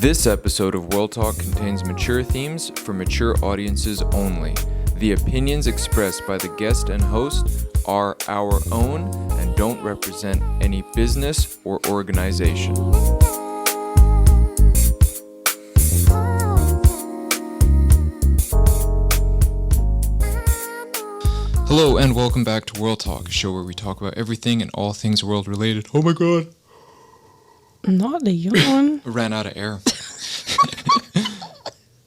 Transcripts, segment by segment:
This episode of World Talk contains mature themes for mature audiences only. The opinions expressed by the guest and host are our own and don't represent any business or organization. Hello and welcome back to World Talk, a show where we talk about everything and all things world related. Oh my god. Not the yawn. Ran out of air.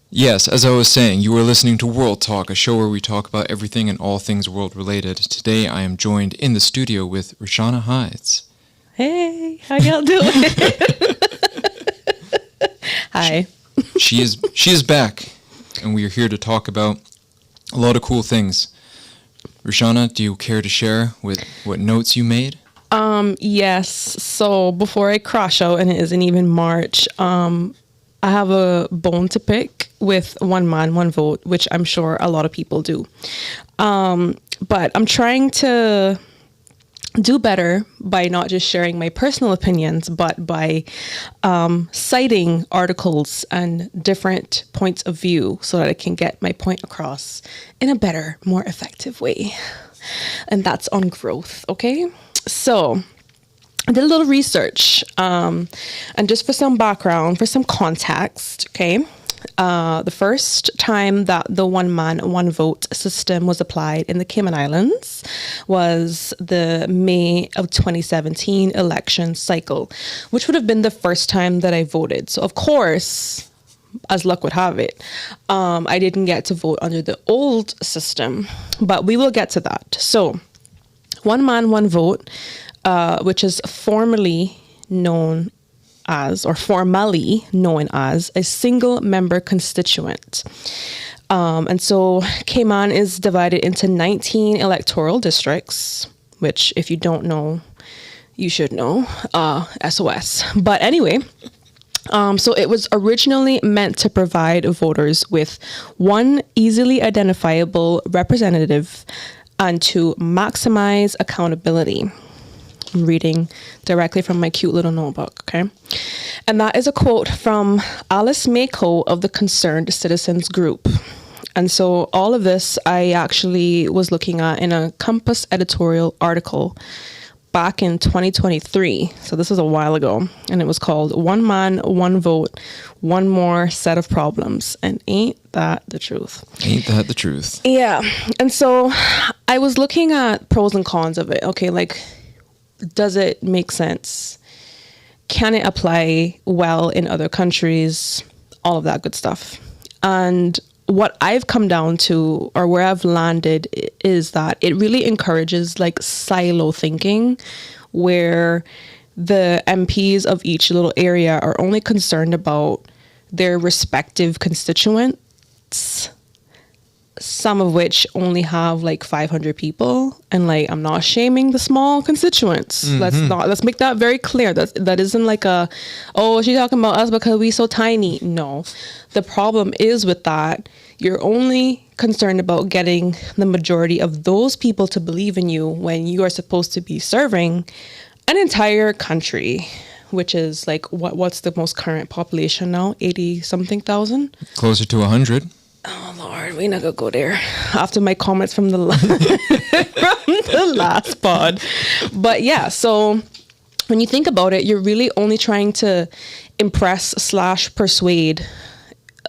Yes, as I was saying, you are listening to World Talk, a show where we talk about everything and all things world related. Today I am joined in the studio with Rashana Hides. Hey, how y'all doing? Hi. She is back, and we are here to talk about a lot of cool things. Rashana, do you care to share with what notes you made? Yes. So before I crash out, and it isn't even March, I have a bone to pick with one man, one vote, which I'm sure a lot of people do. But I'm trying to do better by not just sharing my personal opinions, but by citing articles and different points of view so that I can get my point across in a better, more effective way. And that's on growth, okay? So I did a little research, and just for some background, for some context, okay? The first time that the one man, one vote system was applied in the Cayman Islands was the May of 2017 election cycle, which would have been the first time that I voted. So of course, as luck would have it, I didn't get to vote under the old system, but we will get to that. So one man, one vote, which is formally known as a single member constituent. And so Cayman is divided into 19 electoral districts, which if you don't know, you should know, SOS. But anyway, so it was originally meant to provide voters with one easily identifiable representative and to maximize accountability. I'm reading directly from my cute little notebook, okay? And that is a quote from Alice Mako of the Concerned Citizens Group. And so all of this I actually was looking at in a Compass editorial article back in 2023. So this was a while ago. And it was called One Man, One Vote, One More Set of Problems. And ain't that the truth? Ain't that the truth? Yeah. And so I was looking at pros and cons of it. Okay, like, does it make sense? Can it apply well in other countries? All of that good stuff. And what I've come down to, or where I've landed, is that it really encourages like silo thinking, where the MPs of each little area are only concerned about their respective constituents, some of which only have like 500 people. And like, I'm not shaming the small constituents. Mm-hmm. Let's make that very clear. That isn't like she's talking about us because we so tiny. No, the problem is with that, you're only concerned about getting the majority of those people to believe in you when you are supposed to be serving an entire country, which is like, what's the most current population now? 80 something thousand? Closer to 100. Oh Lord, we not gonna go there after my comments from the last pod. But yeah, so when you think about it, you're really only trying to impress / persuade.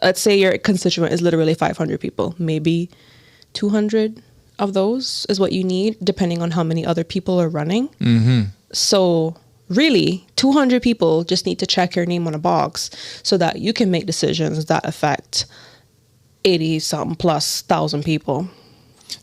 Let's say your constituent is literally 500 people, maybe 200 of those is what you need, depending on how many other people are running. Mm-hmm. So really, 200 people just need to check your name on a box so that you can make decisions that affect 80-something plus thousand people.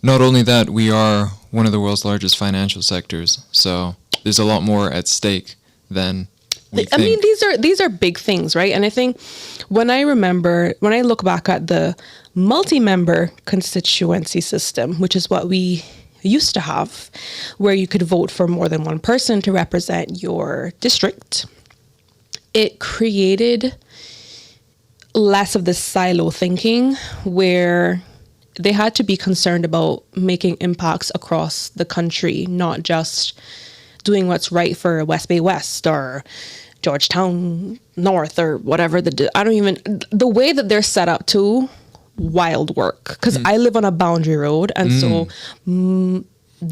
Not only that, we are one of the world's largest financial sectors, so there's a lot more at stake than we think. I mean, these are big things, right? And I think when I look back at the multi-member constituency system, which is what we used to have, where you could vote for more than one person to represent your district, it created less of this silo thinking where they had to be concerned about making impacts across the country, not just doing what's right for West Bay West or Georgetown North or whatever. The way that they're set up too, wild work. Because I live on a boundary road. And so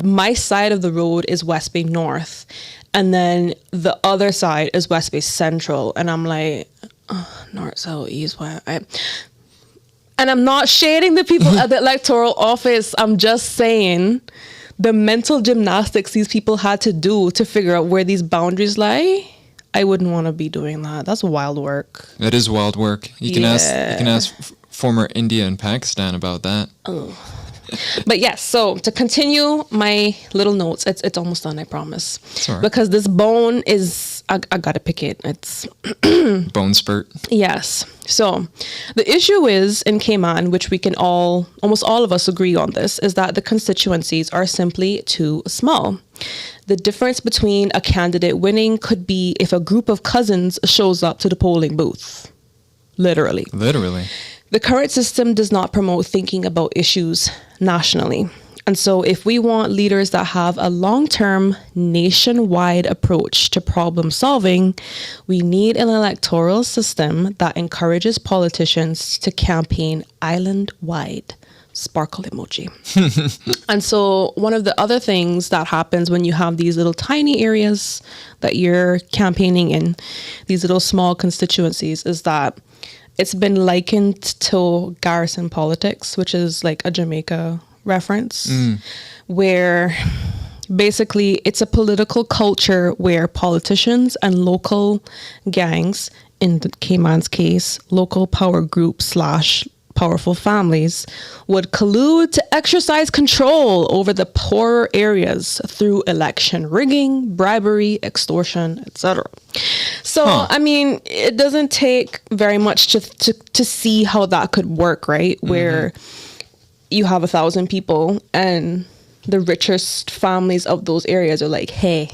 my side of the road is West Bay North. And then the other side is West Bay Central. And I'm like, north, south, east, west. And I'm not shading the people at the electoral office. I'm just saying the mental gymnastics these people had to do to figure out where these boundaries lie. I wouldn't want to be doing that. That's wild work. That is wild work. You can ask former India and Pakistan about that. Oh. But yes, so to continue my little notes, it's almost done, I promise. Sorry. Because this bone is, I gotta pick it. It's bone spurt. Yes. So the issue is in Cayman, which we can almost all of us agree on this, is that the constituencies are simply too small. The difference between a candidate winning could be if a group of cousins shows up to the polling booth. Literally. The current system does not promote thinking about issues nationally. And so if we want leaders that have a long-term nationwide approach to problem solving, we need an electoral system that encourages politicians to campaign island-wide. Sparkle emoji. And so one of the other things that happens when you have these little tiny areas that you're campaigning in, these little small constituencies, is that it's been likened to garrison politics, which is like a Jamaica reference, where basically it's a political culture where politicians and local gangs, in the Cayman's case, local power groups / powerful families, would collude to exercise control over the poorer areas through election rigging, bribery, extortion, etc. So, I mean, it doesn't take very much to see how that could work, right? Where you have 1,000 people and the richest families of those areas are like, hey,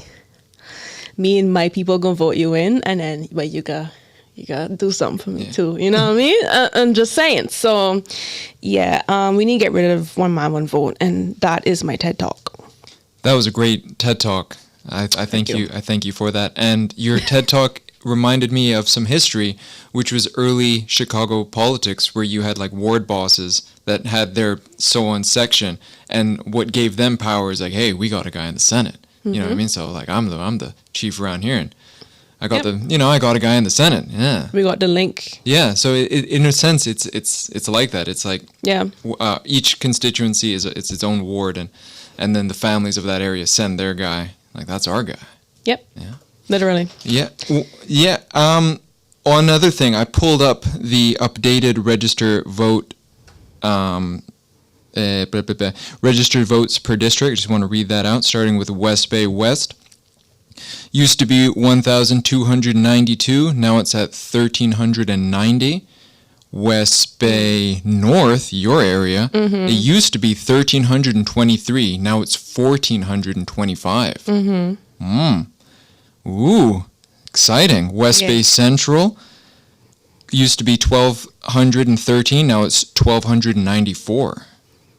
me and my people gonna vote you in, and then but you gotta do something for me too. You know what I mean? I'm just saying. So, yeah, we need to get rid of one man, one vote, and that is my TED Talk. That was a great TED Talk. I thank you. I thank you for that. And your TED Talk reminded me of some history, which was early Chicago politics, where you had like ward bosses that had their so-on section, and what gave them power is like, hey, we got a guy in the Senate. You know what I mean? So like, I'm the chief around here, and I got I got a guy in the Senate. Yeah, we got the link. Yeah, so in a sense, it's like that. It's like each constituency is its own ward, and then the families of that area send their guy. Like, that's our guy. Yep. Yeah. Literally. Yeah. Yeah. Another thing, I pulled up the updated register vote. Registered votes per district. I just want to read that out, starting with West Bay West. Used to be 1,292. Now it's at 1,390. West Bay North, your area, it used to be 1,323. Now it's 1,425. Ooh, exciting. West Bay Central used to be 1,213. Now it's 1,294.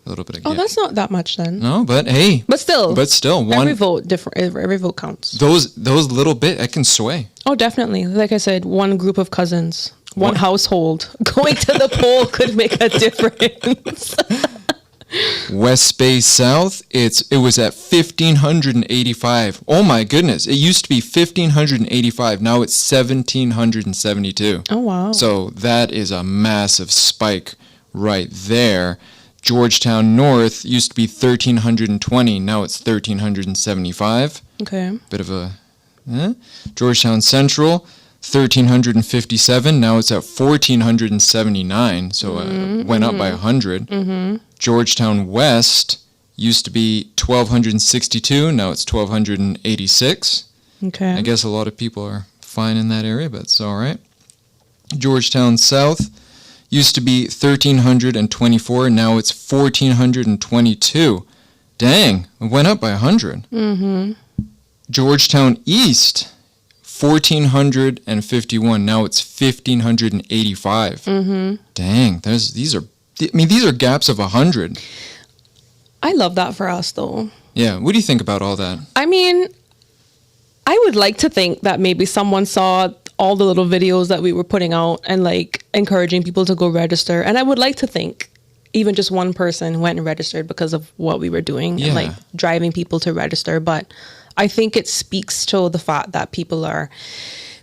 A little bit of gap. That's not that much then. No, but hey. But still, every vote different. Every vote counts. Those little bit, I can sway. Oh, definitely. Like I said, one group of cousins, one household going to the poll could make a difference. West Bay South, it was at 1,585. Oh my goodness! It used to be 1,585. Now it's 1,772. Oh wow! So that is a massive spike right there. Georgetown North used to be 1,320. Now it's 1,375. Okay. Bit of a... Georgetown Central, 1,357. Now it's at 1,479. So it went up by 100. Georgetown West used to be 1,262. Now it's 1,286. Okay. I guess a lot of people are fine in that area, but it's all right. Georgetown South used to be 1,324, now it's 1,422. Dang, it went up by 100. Georgetown East, 1,451, now it's 1,585. Dang, these are gaps of 100. I love that for us, though. Yeah, what do you think about all that? I mean, I would like to think that maybe someone saw all the little videos that we were putting out and like encouraging people to go register. And I would like to think even just one person went and registered because of what we were doing and like driving people to register. But I think it speaks to the fact that people are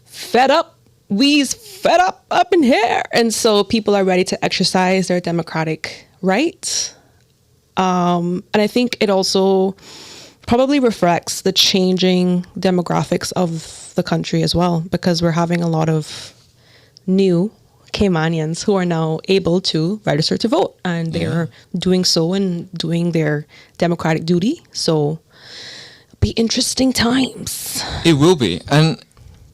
fed up. We's fed up in here. And so people are ready to exercise their democratic rights. And I think it also probably reflects the changing demographics of the country as well, because we're having a lot of new Caymanians who are now able to register to vote, and they're doing so and doing their democratic duty. So it'll be interesting times. It will be. And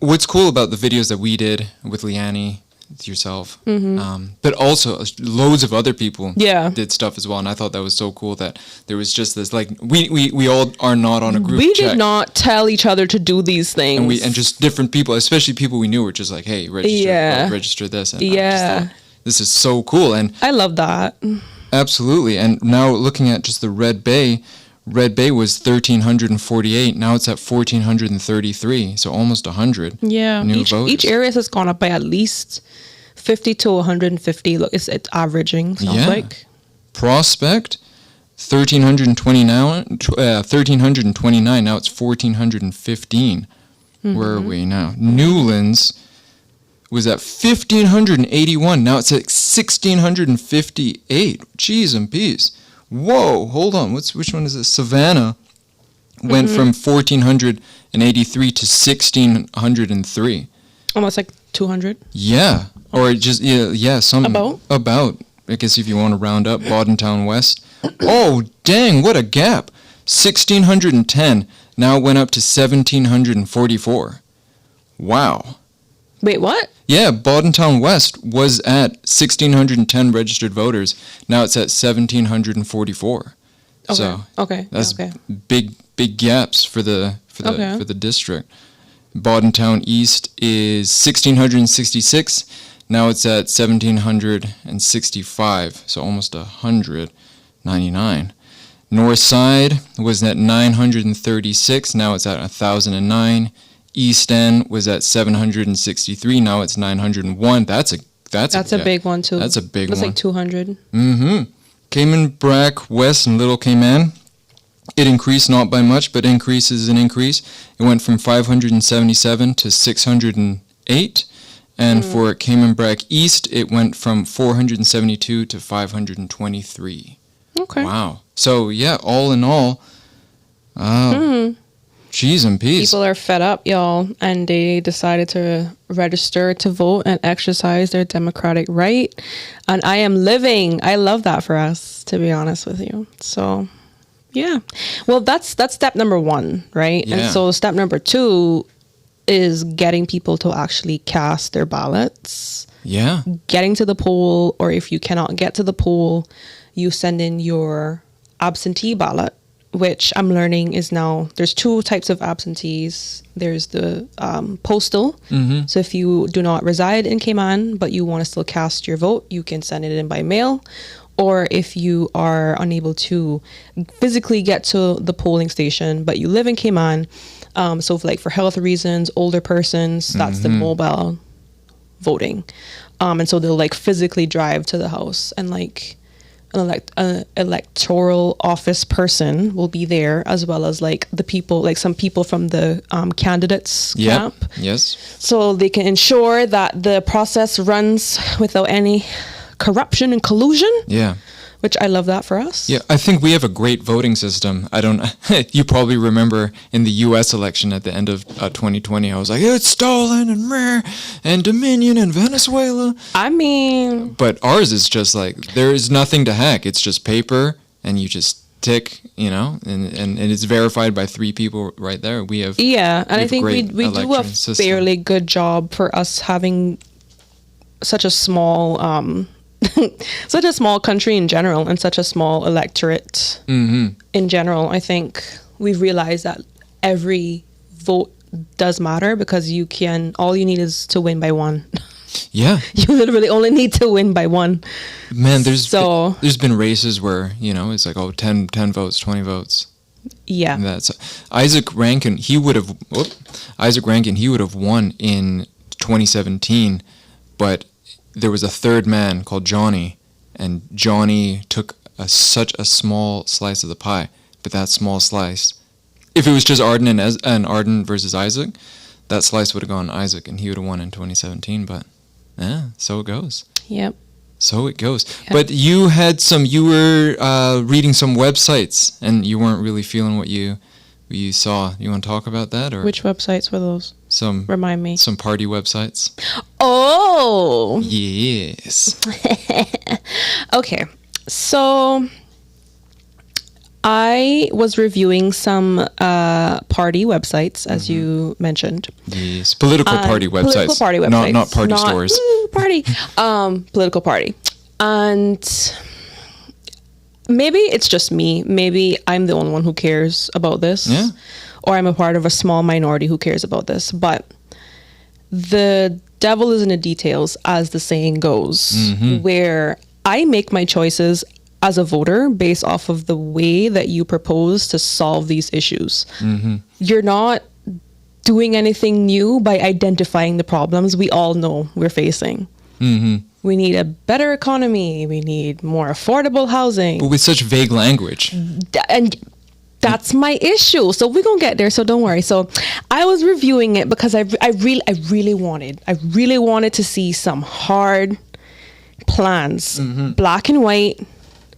what's cool about the videos that we did with Leanne, yourself, but also loads of other people did stuff as well, and I thought that was so cool that there was just this like we all are not on a group we chat. Did not tell each other to do these things, and just different people, especially people we knew, were just like, hey, register this, and I just thought, this is so cool, and I love that. Absolutely. And now looking at just the Red Bay was 1,348. Now it's at 1,433. So almost 100. Yeah. New voters. Each area has gone up by at least 50 to 150. Look, it's averaging, sounds like. Prospect, 1,329. Now it's 1,415. Where are we now? Newlands was at 1,581. Now it's at 1,658. Jeez and peas. Whoa, hold on. Which one is this? Savannah went from 1,483 to 1,603. Almost like 200. Yeah. Or just, about. I guess if you want to round up, Bodentown West. Oh, dang, what a gap. 1,610. Now it went up to 1,744. Wow. Wait, what? Yeah, Bodentown West was at 1,610 registered voters. Now it's at 1,744. Okay. So okay. that's big gaps for the district. Bodentown East is 1,666. Now it's at 1,765. So almost 199. North Side was at 936. Now it's at 1,009. East End was at 763. Now it's 901. That's a big one too. That's a big one. That's like 200. Cayman Brac West and Little Cayman. It increased not by much, but increase is an increase. It went from 577 to 608. And for Cayman Brac East, it went from 472 to 523. Okay. Wow. So yeah, all in all, cheese and peas. People are fed up, y'all, and they decided to register to vote and exercise their democratic right. And I am living. I love that for us, to be honest with you. So, yeah. Well, that's step number 1, right? Yeah. And so step number 2 is getting people to actually cast their ballots. Yeah. Getting to the poll, or if you cannot get to the poll, you send in your absentee ballot, which I'm learning is now, there's 2 types of absentees. There's the postal. So if you do not reside in Cayman, but you want to still cast your vote, you can send it in by mail. Or if you are unable to physically get to the polling station, but you live in Cayman, so for health reasons, older persons, that's the mobile voting. And so they'll physically drive to the house, and an electoral office person will be there, as well as the people, some people from the candidates camp. Yes. So they can ensure that the process runs without any corruption and collusion. Yeah. Which I love that for us. Yeah, I think we have a great voting system. You probably remember in the U.S. election at the end of 2020, I was like, it's stolen and rare and Dominion and Venezuela. I mean... But ours is just there is nothing to hack. It's just paper and you just tick, and it's verified by 3 people right there. We have... Yeah, and I think we do a fairly good job for us having such a small... such a small country in general, and such a small electorate in general. I think we've realized that every vote does matter, because all you need is to win by 1. Yeah. You literally only need to win by 1. Man, there's been races where, it's 10 votes, 20 votes. Yeah. That's Isaac Rankin. Isaac Rankin. He would have won in 2017, but there was a third man called Johnny, and Johnny took such a small slice of the pie. But that small slice, if it was just Arden and Arden versus Isaac, that slice would have gone Isaac, and he would have won in 2017. But yeah, so it goes. Yep. So it goes. Yep. But you were reading some websites, and you weren't really feeling what you saw. You want to talk about that, or which websites were those? Remind me. Some party websites. Oh. Yes. Okay. So I was reviewing some party websites, as you mentioned. Yes, political party websites. Political party websites. Not party stores. Party. Political party. And maybe it's just me. Maybe I'm the only one who cares about this. Yeah. Or I'm a part of a small minority who cares about this. But the devil is in the details, as the saying goes, where I make my choices as a voter based off of the way that you propose to solve these issues. You're not doing anything new by identifying the problems we all know we're facing. We need a better economy. We need more affordable housing. But with such vague language. And that's my issue. So we're going to get there. So don't worry. So I was reviewing it because I really wanted to see some hard plans, black and white.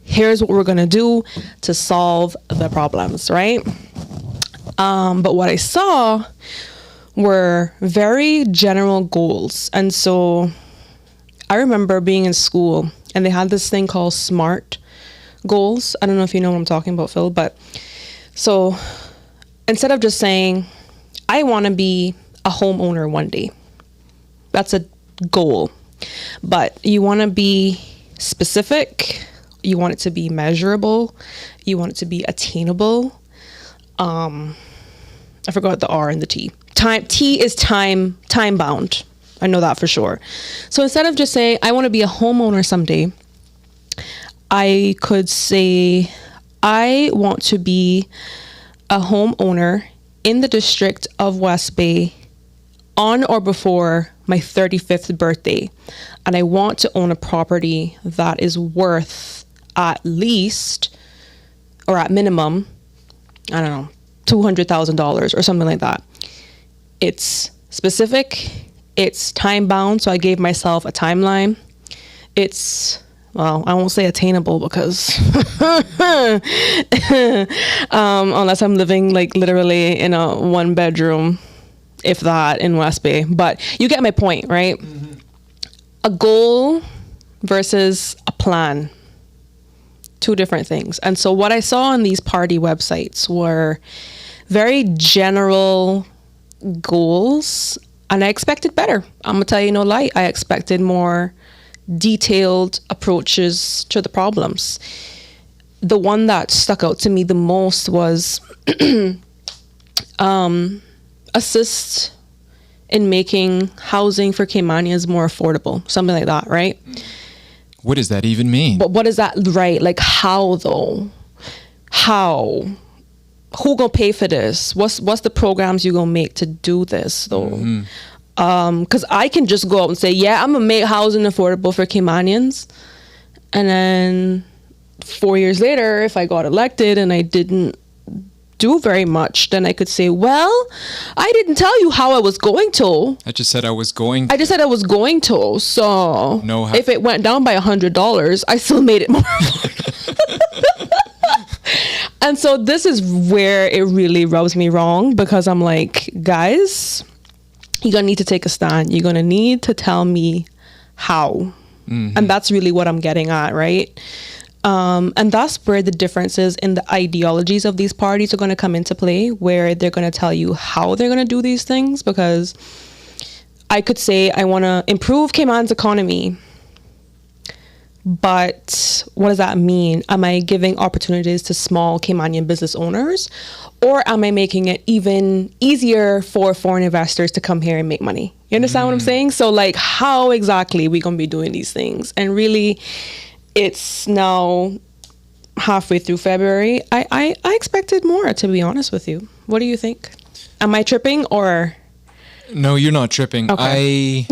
Here's what we're going to do to solve the problems, right? But what I saw were very general goals. And so I remember being in school and they had this thing called SMART goals. I don't know if you know what I'm talking about, Phil, but so instead of just saying, I want to be a homeowner one day, that's a goal. But you want to be specific. You want it to be measurable. You want it to be attainable. I forgot the R and the T. T is time bound. I know that for sure. So instead of just saying, I want to be a homeowner someday, I could say, I want to be a homeowner in the district of West Bay on or before my 35th birthday. And I want to own a property that is worth at least, or at minimum, I don't know, $200,000 or something like that. It's specific, it's time bound, so I gave myself a timeline. It's, well, I won't say attainable because unless I'm living like literally in a 1-bedroom, if that, in West Bay. But you get my point, right? A goal versus a plan. Two different things. And so what I saw on these party websites were very general goals, and I expected better. I'm gonna tell you no lie. I expected more detailed approaches to the problems. The one that stuck out to me the most was assist in making housing for Caymanians more affordable, something like that, right? What does that even mean? But what is that, right? Like, how though? How? Who gonna pay for this? What's the programs you gonna make to do this though? Because I can just go out and say, yeah, I'm gonna make housing affordable for Caymanians, and then 4 years later, if I got elected and I didn't do very much, then I could say, well, I didn't tell you how I was going to. I just said I was going to. So no, if it went down by $100, I still made it more. And so this is where it really rubs me wrong, because I'm like, guys, you're going to need to take a stand. You're going to need to tell me how. And that's really what I'm getting at, right? And that's where the differences in the ideologies of these parties are going to come into play, where they're going to tell you how they're going to do these things. Because I could say I want to improve Cayman's economy, but what does that mean? Am I giving opportunities to small Caymanian business owners, or am I making it even easier for foreign investors to come here and make money? You understand what I'm saying? So like, how exactly are we going to be doing these things? And really, it's now halfway through February. I expected more, to be honest with you. What do you think? Am I tripping or? No, you're not tripping. Okay.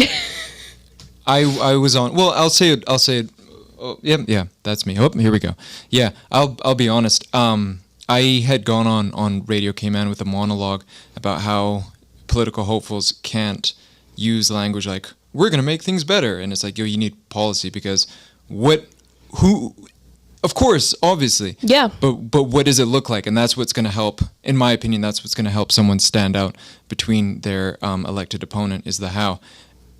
I was on. Well, I'll say it. Oh, yeah, that's me. Oh, here we go. Yeah, I'll be honest. I had gone on Radio Cayman with a monologue about how political hopefuls can't use language like we're gonna make things better, and it's like, yo, you need policy because of course, obviously. Yeah. But what does it look like? And that's what's going to help, in my opinion, that's what's going to help someone stand out between their elected opponent is the how.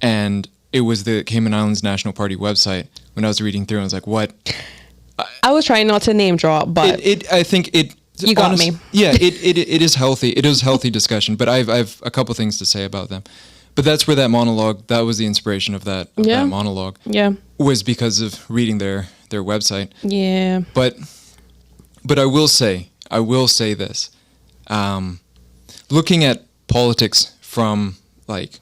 And it was the Cayman Islands National Party website. When I was reading through, I was like, what? I was trying not to name drop, but I think it. You got me. Yeah, it is healthy. It is healthy discussion. But I've a couple things to say about them. But that's where that monologue, that was the inspiration of that monologue. Yeah. Was because of reading their website. Yeah. But I will say this. Looking at politics from like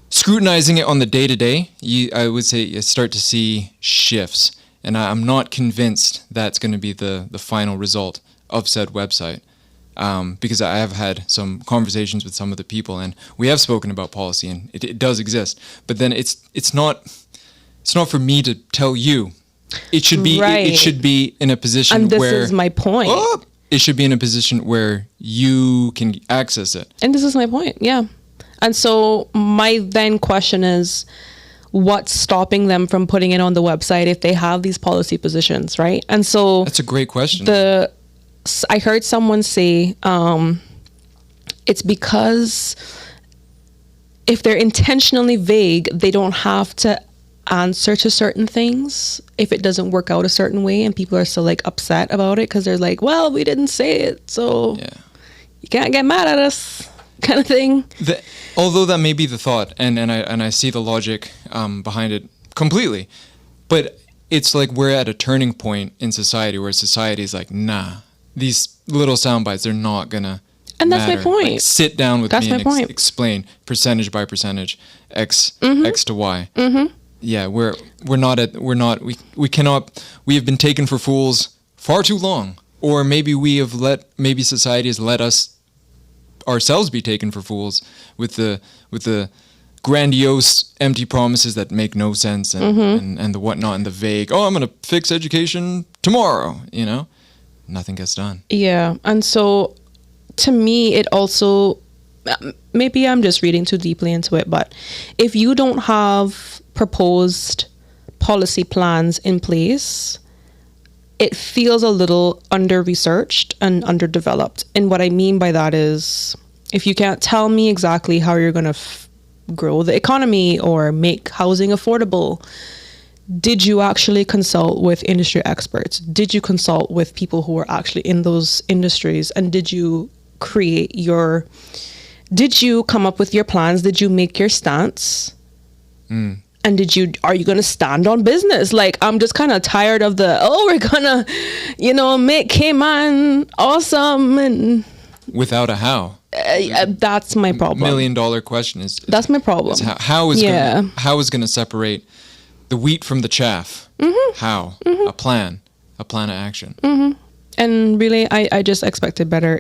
scrutinizing it on the day-to-day, I would say you start to see shifts. And I'm not convinced that's going to be the final result of said website. Because I have had some conversations with some of the people, and we have spoken about policy, and it does exist. But then it's not for me to tell you. It should be it should be in a position and where this is my point. It should be in a position where you can access it. And this is my point. Yeah. And so my then question is, what's stopping them from putting it on the website if they have these policy positions, right? And so that's a great question. I heard someone say it's because if they're intentionally vague, they don't have to answer to certain things if it doesn't work out a certain way, and people are still like upset about it because they're like, well, we didn't say it, so you can't get mad at us, kind of thing. Although that may be the thought, and I see the logic behind it completely, but it's like we're at a turning point in society where society is like, nah, these little sound bites, they're not gonna and that's matter. my point. Like, sit down with that's me and explain percentage by percentage X to Y. Mm-hmm. Yeah, we cannot, we have been taken for fools far too long, or maybe maybe society has let us ourselves be taken for fools with the grandiose empty promises that make no sense and the whatnot and the vague, I'm gonna fix education tomorrow, nothing gets done. Yeah. And so to me, it also, maybe I'm just reading too deeply into it, but if you don't have proposed policy plans in place, it feels a little under-researched and underdeveloped. And what I mean by that is, if you can't tell me exactly how you're going to grow the economy or make housing affordable, did you actually consult with industry experts? Did you consult with people who are actually in those industries? And did you did you come up with your plans? Did you make your stance? And are you going to stand on business? Like, I'm just kind of tired of we're going to, make Cayman awesome. And without a how. That's my problem. $1 million question is that's my problem. How is going to separate the wheat from the chaff? Mm-hmm. How? Mm-hmm. A plan of action. Mm-hmm. And really, I just expected better.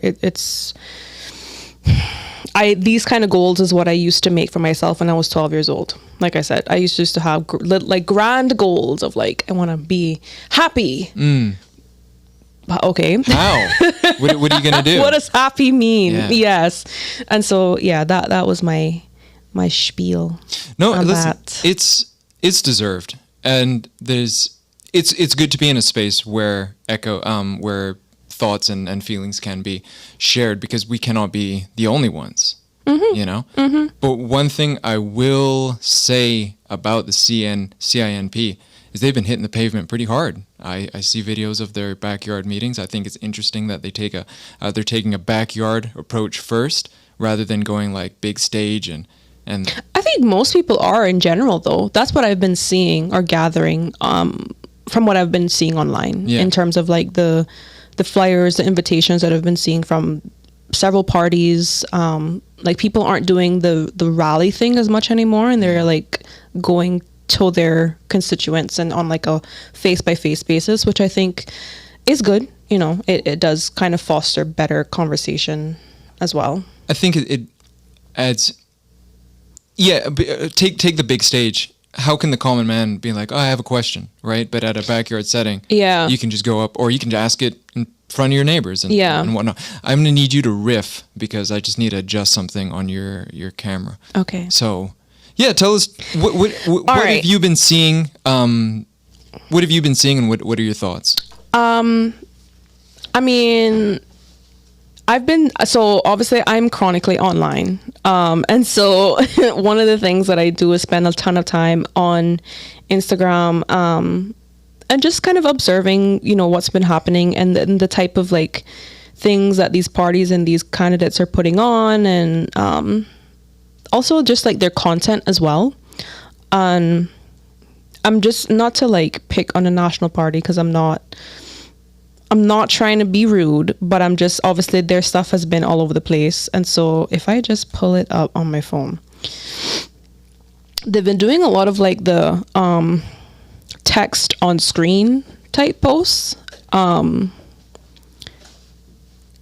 These kind of goals is what I used to make for myself when I was 12 years old. Like I said, I used to have like grand goals of like, I want to be happy. Okay. How? What are you gonna do? What does happy mean? Yeah. Yes. And so that was my spiel. No, listen, it's deserved, and it's good to be in a space where where thoughts and feelings can be shared, because we cannot be the only ones. Mm-hmm. Mm-hmm. But one thing I will say about the CINP is they've been hitting the pavement pretty hard. I see videos of their backyard meetings. I think it's interesting that they're taking a backyard approach first rather than going like big stage and I think most people are in general, though. That's what I've been seeing or gathering from what I've been seeing online in terms of like the flyers, the invitations that I've been seeing from several parties. Like, people aren't doing the rally thing as much anymore, and they're like going to their constituents and on like a face-by-face basis, which I think is good. You know, it does kind of foster better conversation as well. I think it adds. Yeah, take the big stage. How can the common man be like, oh, I have a question, right? But at a backyard setting, Yeah. you can just go up, or you can ask it in front of your neighbors and, Yeah. and whatnot. I'm going to need you to riff because I just need to adjust something on your camera. Okay. So, yeah, tell us, what right. have you been seeing? What have you been seeing, and what are your thoughts? I mean, so obviously I'm chronically online. And so one of the things that I do is spend a ton of time on Instagram, and just kind of observing, you know, what's been happening and the type of like things that these parties and these candidates are putting on, and also just like their content as well. And I'm just, not to like pick on a national party, because I'm not trying to be rude, but I'm just, obviously their stuff has been all over the place. And so if I just pull it up on my phone, they've been doing a lot of like the text on screen type posts. And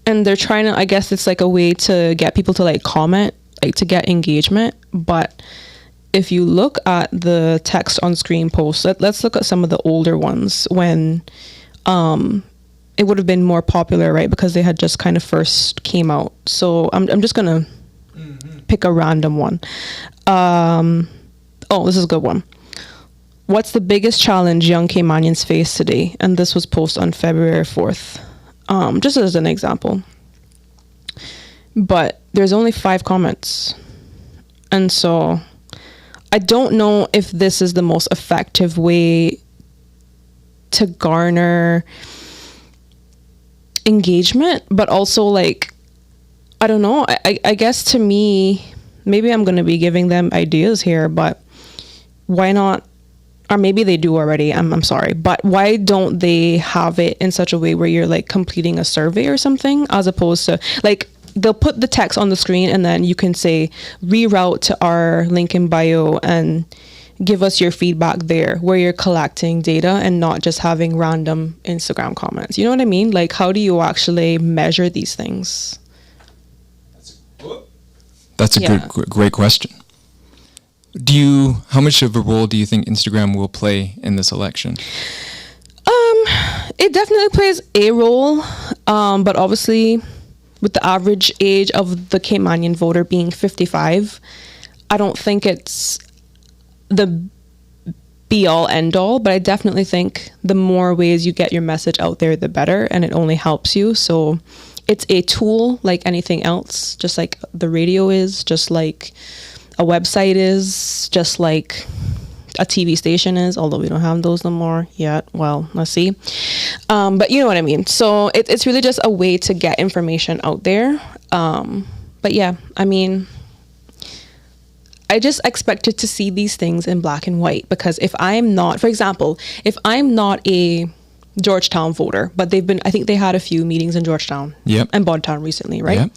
they're trying to, I guess it's like a way to get people to like comment, like to get engagement. But if you look at the text on screen posts, let's look at some of the older ones when it would have been more popular, right? Because they had just kind of first came out. So I'm just gonna pick a random one. Oh, this is a good one. What's the biggest challenge young Caymanians face today? And this was posted on February 4th. Just as an example. But there's only 5 comments. And so I don't know if this is the most effective way to garner engagement, but also like, I don't know, I guess to me, maybe I'm going to be giving them ideas here, but why not, or maybe they do already, I'm sorry, but why don't they have it in such a way where you're like completing a survey or something, as opposed to like, they'll put the text on the screen and then you can say reroute to our link in bio and give us your feedback there, where you're collecting data and not just having random Instagram comments. You know what I mean? Like, how do you actually measure these things? That's a great question. How much of a role do you think Instagram will play in this election? It definitely plays a role, but obviously with the average age of the Caymanian voter being 55, I don't think it's the be all end all, but I definitely think the more ways you get your message out there, the better, and it only helps you. So it's a tool like anything else, just like the radio is, just like a website is, just like a TV station is, although we don't have those no more yet. Well, let's see. But you know what I mean? So it's really just a way to get information out there. But yeah, I mean, I just expected to see these things in black and white, because if I'm not, for example, if I'm not a Georgetown voter, but I think they had a few meetings in Georgetown and Bodtown recently, right?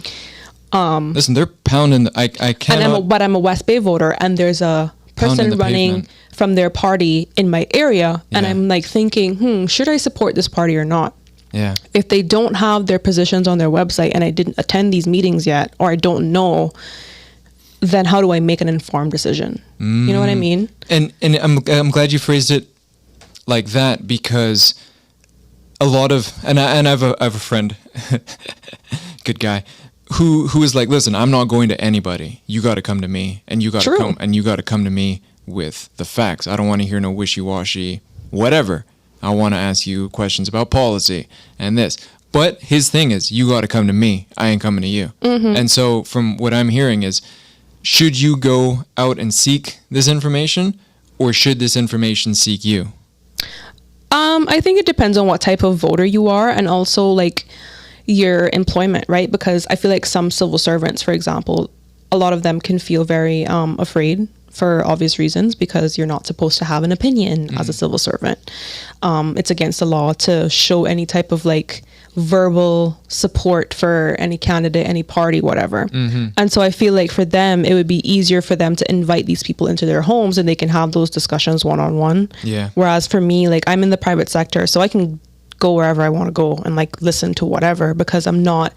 Yep. Listen, they're pounding, I cannot. But I'm a West Bay voter, and there's a person running from their party in my area, and I'm like thinking, should I support this party or not? Yeah. If they don't have their positions on their website and I didn't attend these meetings yet, or I don't know, then how do I make an informed decision? You know what I mean? And I'm glad you phrased it like that, because a lot of, and I have a friend, good guy, who is like, listen, I'm not going to anybody. You got to come to me, and you got to come to me with the facts. I don't want to hear no wishy-washy whatever. I want to ask you questions about policy and this. But his thing is, you got to come to me. I ain't coming to you. And so from what I'm hearing is, should you go out and seek this information, or should this information seek you? I think it depends on what type of voter you are, and also like your employment, right? Because I feel like some civil servants, for example, a lot of them can feel very afraid for obvious reasons, because you're not supposed to have an opinion as a civil servant. It's against the law to show any type of like verbal support for any candidate, any party, whatever. And so I feel like for them, it would be easier for them to invite these people into their homes and they can have those discussions one-on-one. Yeah. Whereas for me, like, I'm in the private sector, so I can go wherever I want to go and like listen to whatever, because I'm not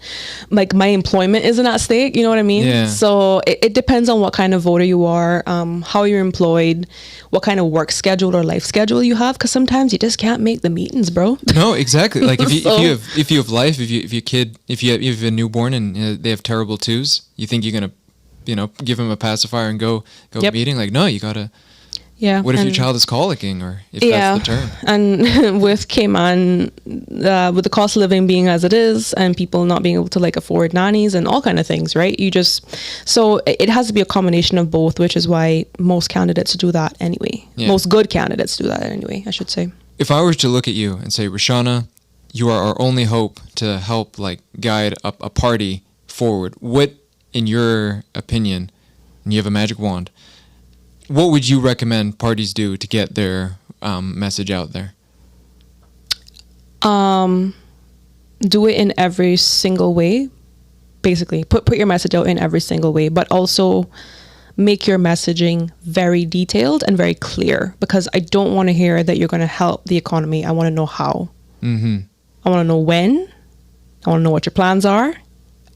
like, my employment isn't at stake. You know what I mean? Yeah. So it depends on what kind of voter you are, how you're employed, what kind of work schedule or life schedule you have. Because sometimes you just can't make the meetings, bro. No, exactly. Like if you So- if you have life, if you have a newborn and they have terrible twos, you think you're gonna, give them a pacifier and go Yep. meeting? Like, no, you gotta. Yeah. What if your and- child is colicking, or if Yeah, that's the term? and with Cayman, with the cost of living being as it is, and people not being able to like afford nannies and all kind of things, right? So it has to be a combination of both, which is why most candidates do that anyway. Yeah. Most good candidates do that anyway, I should say. If I were to look at you and say, Rashana, you are our only hope to help like guide a party forward, what, in your opinion, and you have a magic wand, what would you recommend parties do to get their message out there? Do it in every single way. Basically, put your message out in every single way, but also make your messaging very detailed and very clear, because I don't want to hear that you're going to help the economy. I want to know how. Mm-hmm. I want to know when. I want to know what your plans are.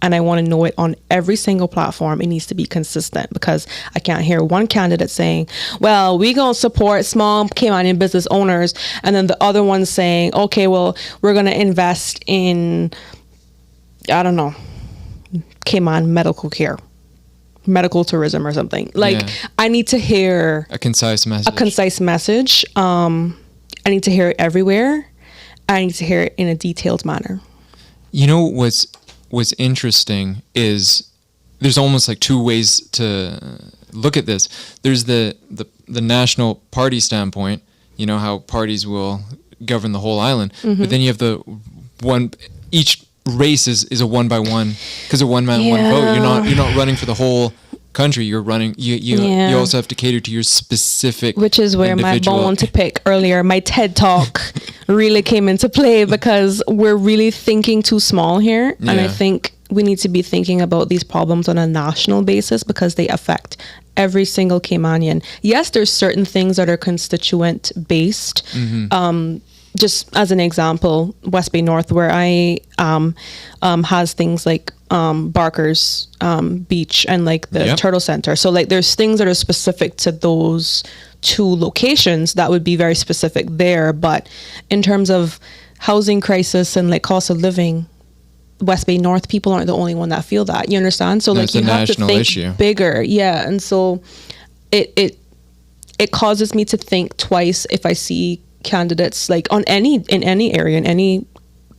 And I want to know it on every single platform. It needs to be consistent, because I can't hear one candidate saying, well, we're going to support small Caymanian business owners. And then the other one saying, okay, well, we're going to invest in, I don't know, Cayman medical care, medical tourism or something. Like, Yeah. I need to hear A concise message. I need to hear it everywhere. I need to hear it in a detailed manner. You know what's interesting is there's almost like two ways to look at this. There's the national party standpoint, how parties will govern the whole island. Mm-hmm. But then you have the one, each race is a one by one, because a one man, one vote. You're not running for the whole country. You're running, you also have to cater to your specific, which is where individual. my bone to pick earlier, my TED talk really came into play, because we're really thinking too small here. And I Yeah. think we need to be thinking about these problems on a national basis, because they affect every single Caymanian. Yes, there's certain things that are constituent based. Just as an example, West Bay North, where I has things like Barker's Beach and like the Yep. Turtle Center. So like there's things that are specific to those two locations that would be very specific there. But in terms of housing crisis and like cost of living, West Bay North people aren't the only one that feel that. You understand? So No, like it's you a have to national think issue. bigger. Yeah. And so it causes me to think twice if I see candidates like in any area, in any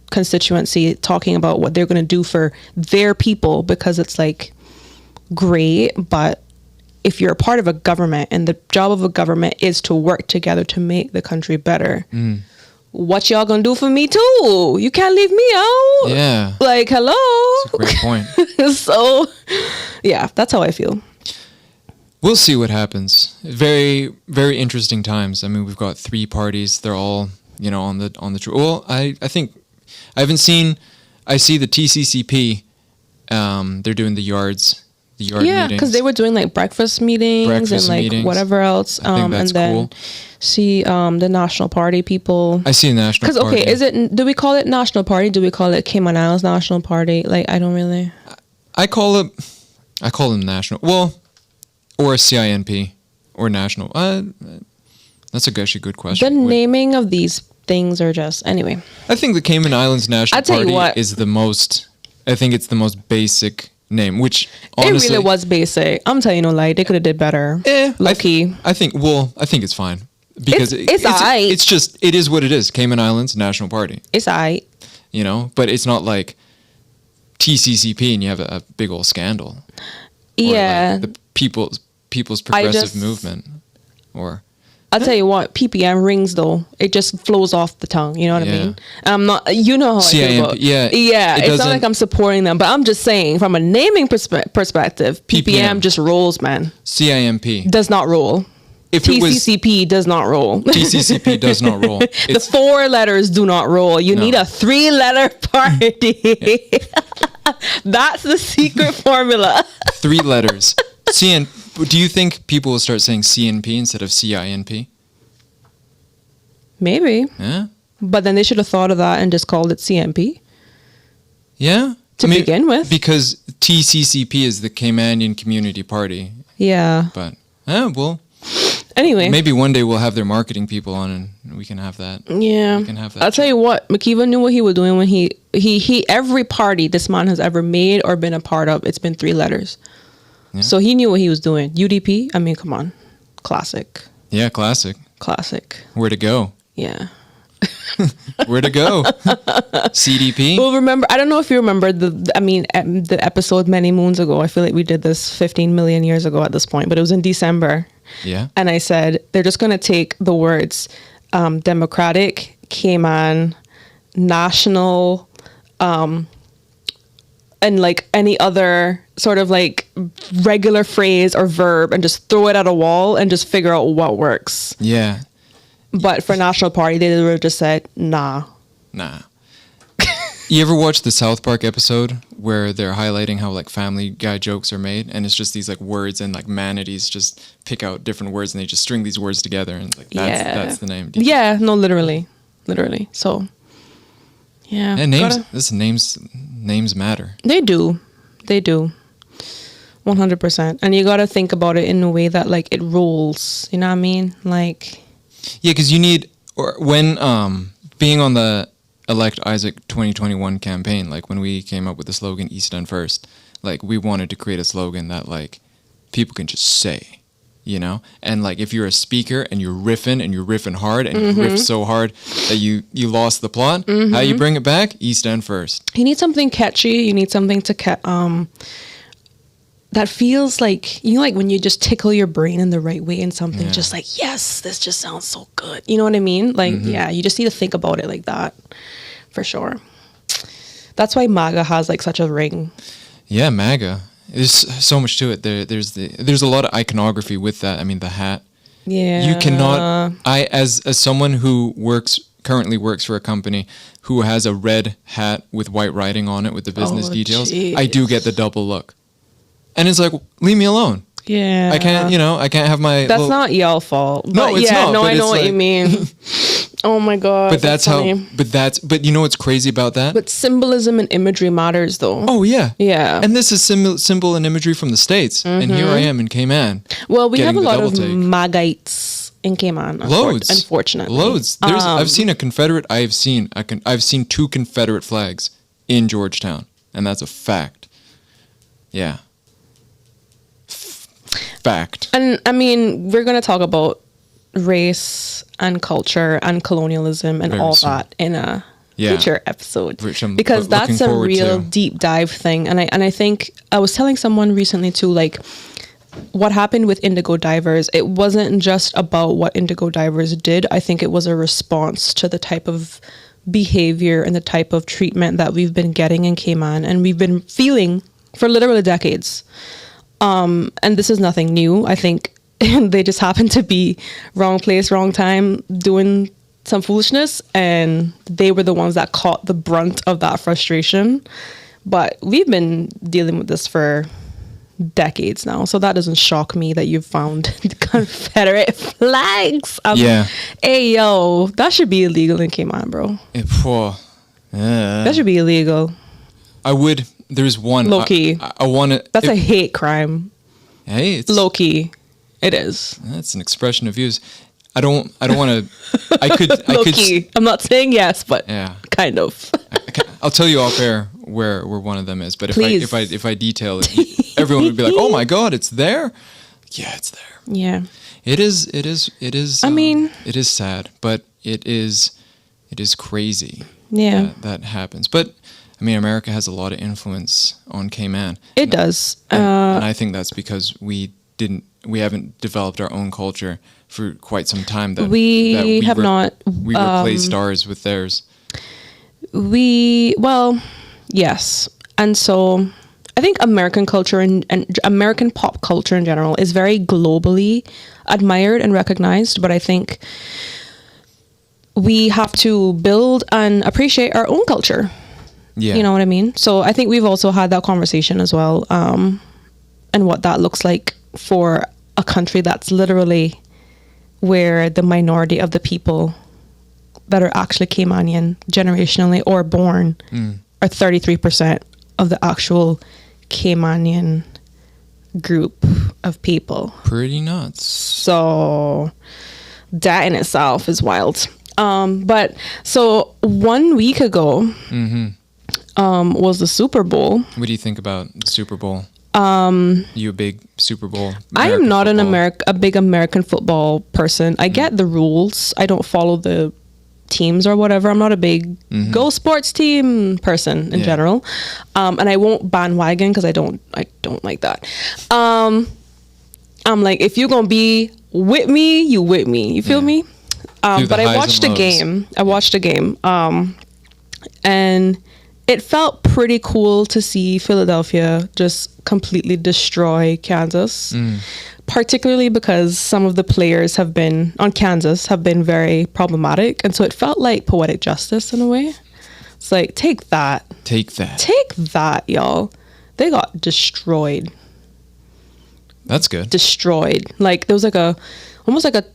constituency, talking about what they're going to do for their people, because it's like great, but if you're a part of a government and the job of a government is to work together to make the country better, what y'all gonna do for me too? You can't leave me out. Yeah. Like, hello. That's a great point. So yeah, that's how I feel. We'll see what happens. Very, very interesting times. I mean, we've got three parties. They're all, on the. Well, I think I haven't seen. I see the TCCP. They're doing the yard Yeah, meetings. because they were doing like breakfast meetings and like meetings. whatever else. I think that's and then cool. see the National Party people. I see a national Because party. okay, do we call it National Party? Do we call it Cayman Islands National Party? Like, I don't really. I call them national. Well, or a CINP or national. That's actually a good question. The naming of these things are just anyway. I think the Cayman Islands National I tell you Party what. is the most. I think it's the most basic name, which honestly It really was basic. I'm telling you no lie, they could have did better. Lucky. I think it's fine because It's aight. it's just it is what it is. Cayman Islands National Party, It's alright. but it's not like TCCP and you have a big old scandal. Or Yeah. like the people's progressive just- movement, or I'll tell you what, PPM rings though. It just flows off the tongue. You know what I Yeah. mean? I'm not. You know how I feel CIMP, about. yeah, Yeah. it It's not doesn't- like I'm supporting them, but I'm just saying from a naming perspective, PPM just rolls, man. CIMP. Does not roll. If it was TCCP does not roll. TCCP does not roll. The It's 4 letters do not roll. You No. need a 3-letter party. That's the secret formula. 3 letters. Do you think people will start saying CNP instead of CINP? Maybe. Yeah. But then they should have thought of that and just called it CMP. Yeah. To begin with. Because TCCP is the Caymanian Community Party. Yeah. But, well. Anyway. Maybe one day we'll have their marketing people on and we can have that. Yeah. We can have that. I'll tell you what, McKeever knew what he was doing when he every party this man has ever made or been a part of, it's been 3 letters. Yeah. So he knew what he was doing. UDP, I mean, come on. Classic. Yeah, classic. Where to go? Yeah. Where to go? CDP? Well, remember, I don't know if you remember the episode many moons ago. I feel like we did this 15 million years ago at this point, but it was in December. Yeah. And I said, they're just going to take the words democratic, Cayman, national, and like any other sort of like regular phrase or verb and just throw it at a wall and just figure out what works. Yeah. But for National Party, they would have just said, nah. You ever watch the South Park episode where they're highlighting how like Family Guy jokes are made, and it's just these like words and like manatees just pick out different words and they just string these words together and like that's the name. Yeah, no, literally. So, yeah. And names matter. They do. 100%. And you got to think about it in a way that like it rolls. You know what I mean? Like. Yeah, because you need, or when being on the Elect Isaac 2021 campaign, like when we came up with the slogan East End First, like we wanted to create a slogan that like people can just say, you know? And like if you're a speaker and you're riffing hard and you riff so hard that you lost the plot, how you bring it back? East End First. You need something catchy. You need something to that feels like, you know, like when you just tickle your brain in the right way and something just like, yes, this just sounds so good. You know what I mean? Like, yeah, you just need to think about it like that for sure. That's why MAGA has like such a ring. Yeah, MAGA. There's so much to it. There's a lot of iconography with that. I mean, the hat. Yeah. You cannot, as someone who currently works for a company who has a red hat with white writing on it with the business details, geez. I do get the double look. And it's like, leave me alone. Yeah. I can't have my... That's not y'all fault. No, it's not. No, I know what you mean. Oh my God. But that's funny. But you know what's crazy about that? But symbolism and imagery matters though. Oh yeah. Yeah. And this is symbol and imagery from the States. And here I am in Cayman. Well, we have a lot of Magites in Cayman. Loads. Unfortunately. Loads. I've seen a Confederate, I've seen 2 Confederate flags in Georgetown. And that's a fact. Yeah. Fact. And I mean, we're going to talk about race and culture and colonialism and all that in a future episode, because that's a real deep dive thing. And I think I was telling someone recently too, like what happened with Indigo Divers, it wasn't just about what Indigo Divers did. I think it was a response to the type of behavior and the type of treatment that we've been getting in Cayman and we've been feeling for literally decades. And this is nothing new. I think they just happened to be wrong place, wrong time, doing some foolishness. And they were the ones that caught the brunt of that frustration. But we've been dealing with this for decades now. So that doesn't shock me that you've found Confederate flags. Hey, yo, that should be illegal in Cayman, bro. That should be illegal. There's one. Low-key. I want to... That's a hate crime. Hey, it's... Low-key. It is. That's an expression of views. I don't want to... Low-key. I'm not saying yes, but kind of. I'll tell you off air where one of them is. But if I detail it, everyone would be like, oh my God, it's there? Yeah, it's there. Yeah. It is. I mean... It is sad, but it is crazy. Yeah. That happens. But... I mean, America has a lot of influence on Cayman. It does. And I think that's because we haven't developed our own culture for quite some time. We have not. We replaced ours with theirs. Yes. And so I think American culture and American pop culture in general is very globally admired and recognized. But I think we have to build and appreciate our own culture. Yeah. You know what I mean? So I think we've also had that conversation as well, and what that looks like for a country that's literally where the minority of the people that are actually Caymanian generationally or born are 33% of the actual Caymanian group of people. Pretty nuts. So that in itself is wild. But so 1 week ago was the Super Bowl. What do you think about the Super Bowl? You a big Super Bowl? I am not a big American football person. I get the rules. I don't follow the teams or whatever. I'm not a big go sports team person in general. And I won't bandwagon because I don't like that. I'm like, if you're gonna be with me, you with me. You feel me? But I watched a game. And it felt pretty cool to see Philadelphia just completely destroy Kansas, particularly because some of the players on Kansas have been very problematic. And so it felt like poetic justice in a way. It's like, take that. Take that, y'all. They got destroyed. That's good. Destroyed. Like, there was almost like a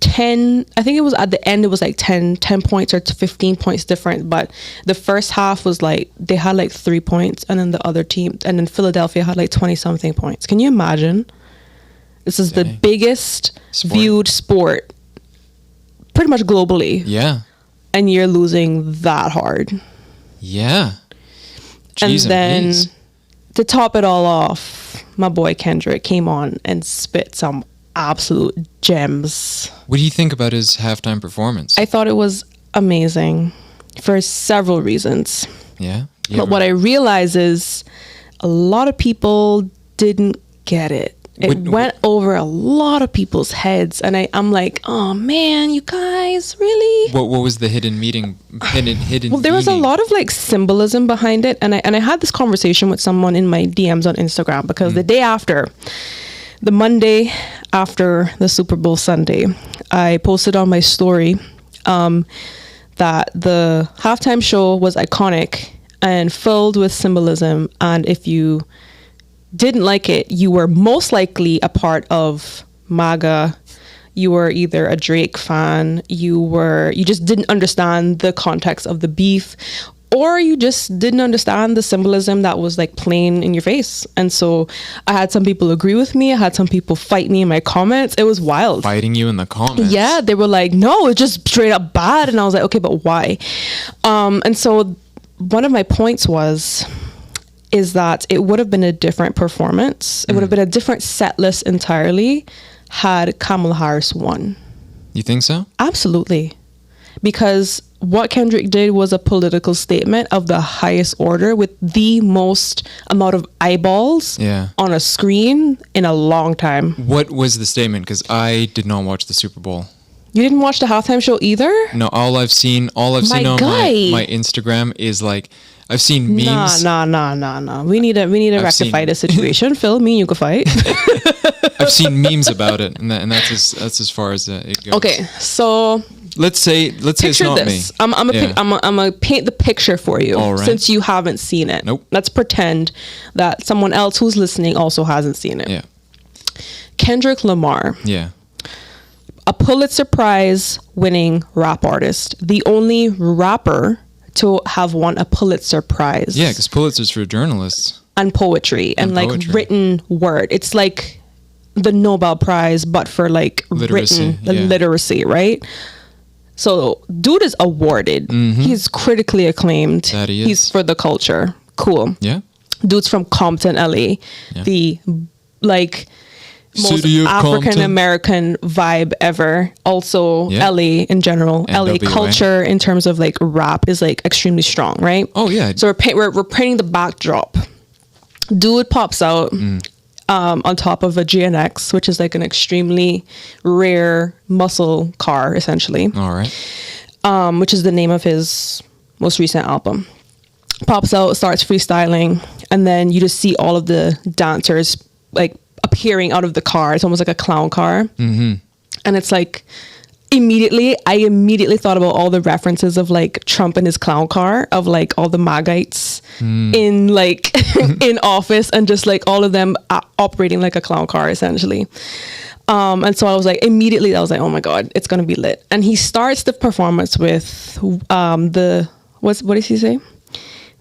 10, I think it was at the end, it was like 10 points or 15 points different. But the first half was like, they had like 3 points, and then the other team, and then Philadelphia had like 20 something points. Can you imagine? This is the biggest viewed sport pretty much globally. Yeah. And you're losing that hard. Yeah. Jeez, and then to top it all off, my boy Kendrick came on and spit some absolute gems. What do you think about his halftime performance? I thought it was amazing for several reasons. Yeah. But what I realized is a lot of people didn't get it. It went over a lot of people's heads, and I'm like, oh man, you guys, really? What was the hidden meaning? Well, there was a lot of like symbolism behind it, and I had this conversation with someone in my DMs on Instagram because the Monday after the Super Bowl Sunday, I posted on my story that the halftime show was iconic and filled with symbolism, and if you didn't like it, you were most likely a part of MAGA. You were either a Drake fan, you just didn't understand the context of the beef, or you just didn't understand the symbolism that was like plain in your face. And so I had some people agree with me, I had some people fight me in my comments. It was wild. Fighting you in the comments? Yeah, they were like, no, it's just straight up bad. And I was like, okay, but why? And so one of my points is that it would have been a different performance. It would have been a different set list entirely had Kamala Harris won. You think so? Absolutely. Because what Kendrick did was a political statement of the highest order with the most amount of eyeballs on a screen in a long time. What was the statement? Because I did not watch the Super Bowl. You didn't watch the halftime show either? No, all I've seen on my Instagram is like, I've seen memes. Nah. We need to rectify the situation. Phil, me and you can fight. I've seen memes about it, and that's as far as it goes. Okay, so let's say it's not this. me. I'm gonna paint the picture for you, all right, since you haven't seen it. Nope. Let's pretend that someone else who's listening also hasn't seen it. Yeah. Kendrick Lamar. Yeah. A Pulitzer Prize winning rap artist, the only rapper to have won a Pulitzer Prize. Yeah, because Pulitzer's for journalists. And poetry and like written word. It's like the Nobel Prize, but for like literacy, literacy, right? So dude is awarded. He's critically acclaimed. That he is. He's for the culture. Cool. Yeah. Dude's from Compton, LA. Yeah. The like most African American vibe ever. Also LA in general. NWA. LA culture in terms of like rap is like extremely strong, right? Oh yeah. So we're painting the backdrop. Dude pops out on top of a GNX, which is like an extremely rare muscle car, essentially. All right. Which is the name of his most recent album. Pops out, starts freestyling, and then you just see all of the dancers like appearing out of the car. It's almost like a clown car. And it's like, I immediately thought about all the references of like Trump and his clown car, of like all the Magites in like in office, and just like all of them operating like a clown car essentially. And so I was like, immediately I was like, oh my God, it's going to be lit. And he starts the performance with what does he say?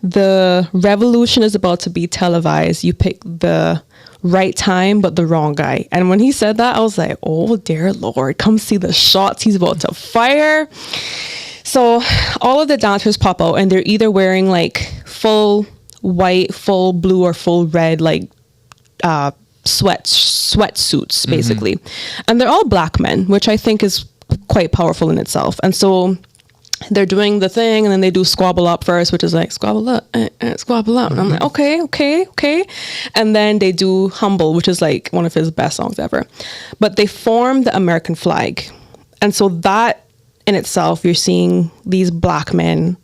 The revolution is about to be televised. You pick the right time, but the wrong guy. And when he said that, I was like, oh dear Lord, come see the shots he's about to fire. So all of the dancers pop out, and they're either wearing like full white, full blue, or full red, like sweatsuits basically. And they're all black men, which I think is quite powerful in itself. And so they're doing the thing, and then they do squabble up first, which is like squabble up, squabble up. And I'm like, okay. And then they do Humble, which is like one of his best songs ever. But they form the American flag. And so that in itself, you're seeing these black men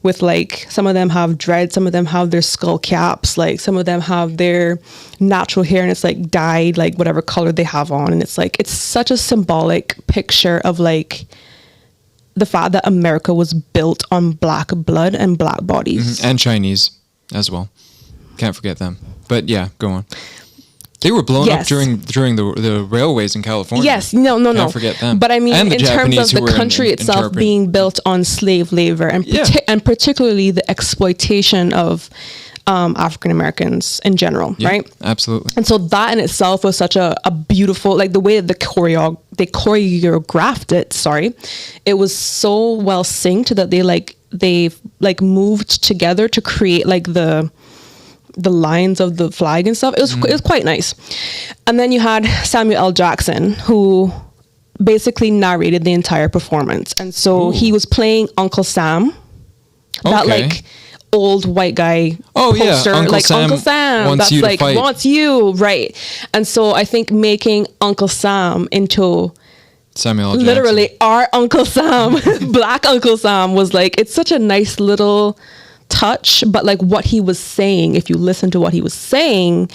with like, some of them have dread, some of them have their skull caps, like some of them have their natural hair, and it's like dyed, like whatever color they have on. And it's like, it's such a symbolic picture of like the fact that America was built on black blood and black bodies. And Chinese as well. Can't forget them. But yeah, go on. They were blown up during the railways in California. Yes, no. Can't forget them. But I mean, in terms of the country itself being built on slave labor, and and particularly the exploitation of African Americans in general, right? Absolutely. And so that in itself was such a beautiful, like the way that they choreographed it. It was so well synced that they moved together to create like the lines of the flag and stuff. It was quite nice. And then you had Samuel L. Jackson, who basically narrated the entire performance. And so he was playing Uncle Sam, that like old white guy poster, Uncle Sam wants you to fight. Wants you, right? And so I think making Uncle Sam into Samuel L. Jackson, literally our Uncle Sam, Black Uncle Sam, was like, it's such a nice little touch. But like what he was saying, if you listen to what he was saying,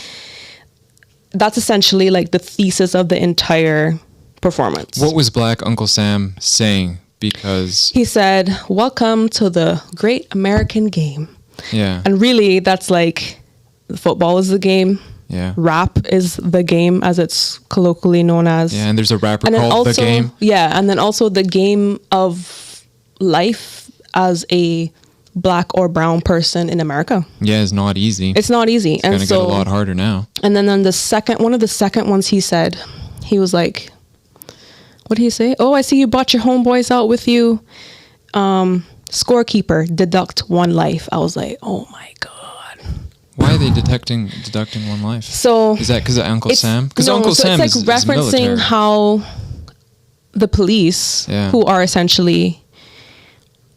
that's essentially like the thesis of the entire performance. What was Black Uncle Sam saying? Because he said, welcome to the great American game. Yeah. And really that's like, football is the game. Yeah. Rap is the game, as it's colloquially known as. Yeah, and there's a rapper called also, The Game. Yeah, and then also the game of life as a black or brown person in America. Yeah, it's not easy. It's not easy. It's going to get a lot harder now. And then on one of the second ones he said, he was like, what did he say? Oh, I see you brought your homeboys out with you. Scorekeeper, deduct one life. I was like, oh my God. Why are they deducting one life? So is that because of Uncle Sam? Because Uncle Sam it's like is referencing military. how the police, who are essentially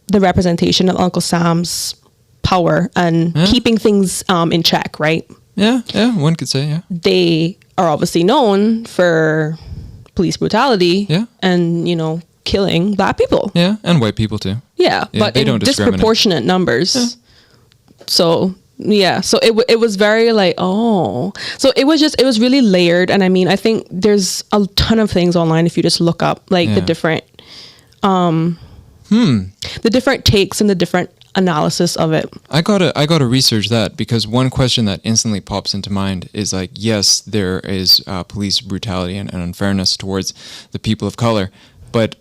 the representation of Uncle Sam's power and keeping things in check, right? Yeah, one could say, yeah. They are obviously known for police brutality and, killing black people. Yeah, and white people too. Yeah, but they in don't disproportionate numbers. Yeah. So it was very like, so it was really layered. And I mean, I think there's a ton of things online if you just look up like the different the different takes and the different analysis of it. I gotta research that, because one question that instantly pops into mind is like, yes, there is police brutality and unfairness towards the people of color, but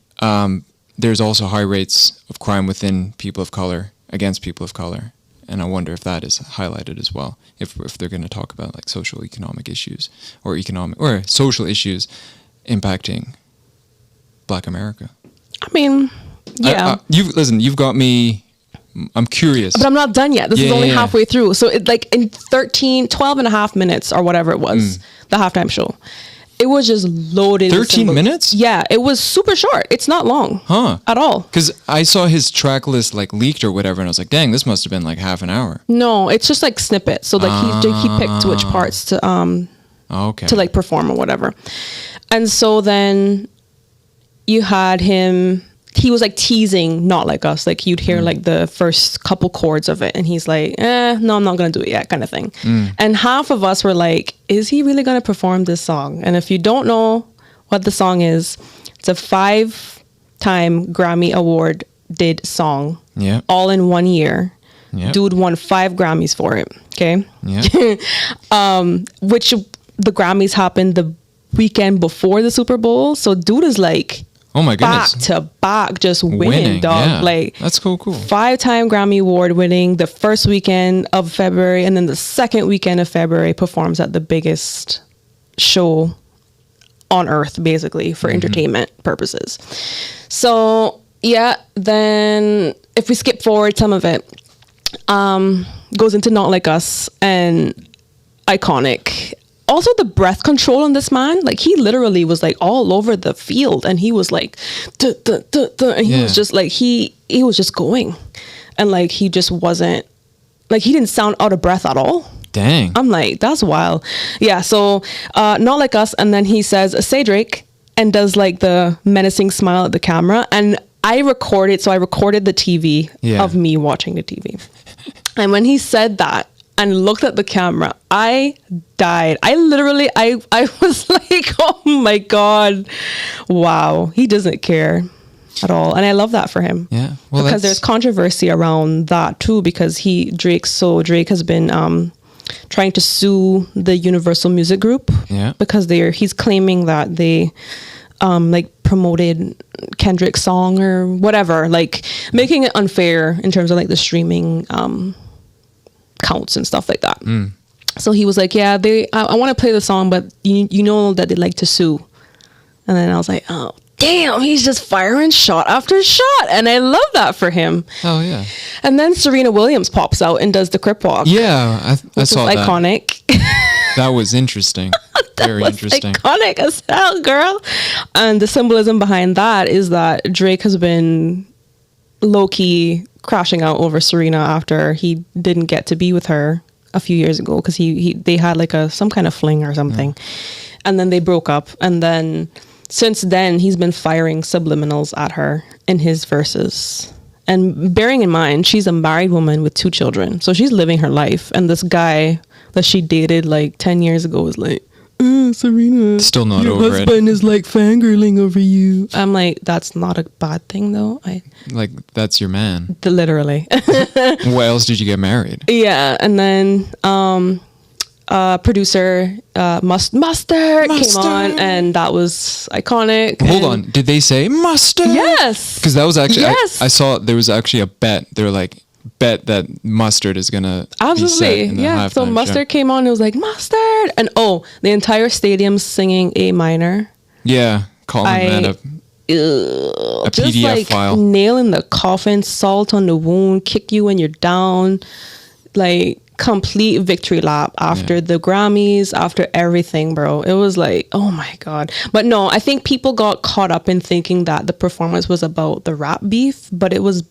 there's also high rates of crime within people of color against people of color. And I wonder if that is highlighted as well, if they're going to talk about like social economic issues or social issues impacting Black America. I mean, yeah. You've got me. I'm curious. But I'm not done yet. This is only halfway through. So it like in 12 and a half minutes or whatever it was, the halftime show, it was just loaded. 13 minutes? Yeah, it was super short. It's not long at all. Because I saw his track list like leaked or whatever, and I was like, dang, this must have been like half an hour. No, it's just like snippets. So like he picked which parts to to like perform or whatever. And so then you had him. He was like teasing, not like us. Like you'd hear like the first couple chords of it, and he's like, no, I'm not going to do it yet, kind of thing. And half of us were like, is he really going to perform this song? And if you don't know what the song is, it's a 5 5-time Grammy Award did song. Yeah. All in 1 year. Yeah. Dude won 5 Grammys for it. Okay. Yeah. Which the Grammys happened the weekend before the Super Bowl. So dude is like, oh my goodness, back to back, just winning, dog. Yeah. Like, that's cool. 5-time Grammy Award winning the first weekend of February, and then the second weekend of February performs at the biggest show on earth, basically, for entertainment purposes. So yeah, then if we skip forward some of it, goes into Not Like Us and Iconic. Also, the breath control on this man, like, he literally was like all over the field, and he was like, duh, duh, duh, duh, and he was just like, he was just going, and like, he just wasn't, like, he didn't sound out of breath at all. Dang. I'm like, that's wild. Yeah. So, Not Like Us, and then he says, "Say Drake," and does like the menacing smile at the camera, and I recorded the TV of me watching the TV, and when he said that and looked at the camera, I died. I literally, I was like, oh my God, wow. He doesn't care at all. And I love that for him. Yeah. Well, because there's controversy around that too, because Drake has been trying to sue the Universal Music Group. Yeah. Because he's claiming that they like promoted Kendrick's song or whatever, like making it unfair in terms of like the streaming counts and stuff like that. So he was like, yeah, I want to play the song, but you know that they like to sue. And then I was like, oh damn, he's just firing shot after shot, and I love that for him. Oh yeah. And then Serena Williams pops out and does the Crip Walk. Yeah, I saw that. Iconic. That was interesting. Very interesting. Iconic as hell, girl. And the symbolism behind that is that Drake has been low-key crashing out over Serena after he didn't get to be with her a few years ago, because they had like some kind of fling or something. And then they broke up, and then since then he's been firing subliminals at her in his verses. And bearing in mind, she's a married woman with 2 children, so she's living her life, and this guy that she dated like 10 years ago was like, Serena, still not over it. Your husband is like fangirling over you. I'm like, that's not a bad thing though. Like, that's your man. Literally. Why else did you get married? Yeah, and then producer Mustard came on, and that was iconic. Hold on, did they say Mustard? Yes, because that was actually I saw there was actually a bet. They were like, bet that Mustard is gonna absolutely be set in the So Mustard show. came on. It was like Mustard, and the entire stadium singing A minor. Yeah, calling that a just PDF like file. Nail in the coffin, salt on the wound, kick you when you're down, like complete victory lap after the Grammys, after everything, bro. It was like, oh my God. But no, I think people got caught up in thinking that the performance was about the rap beef, but it was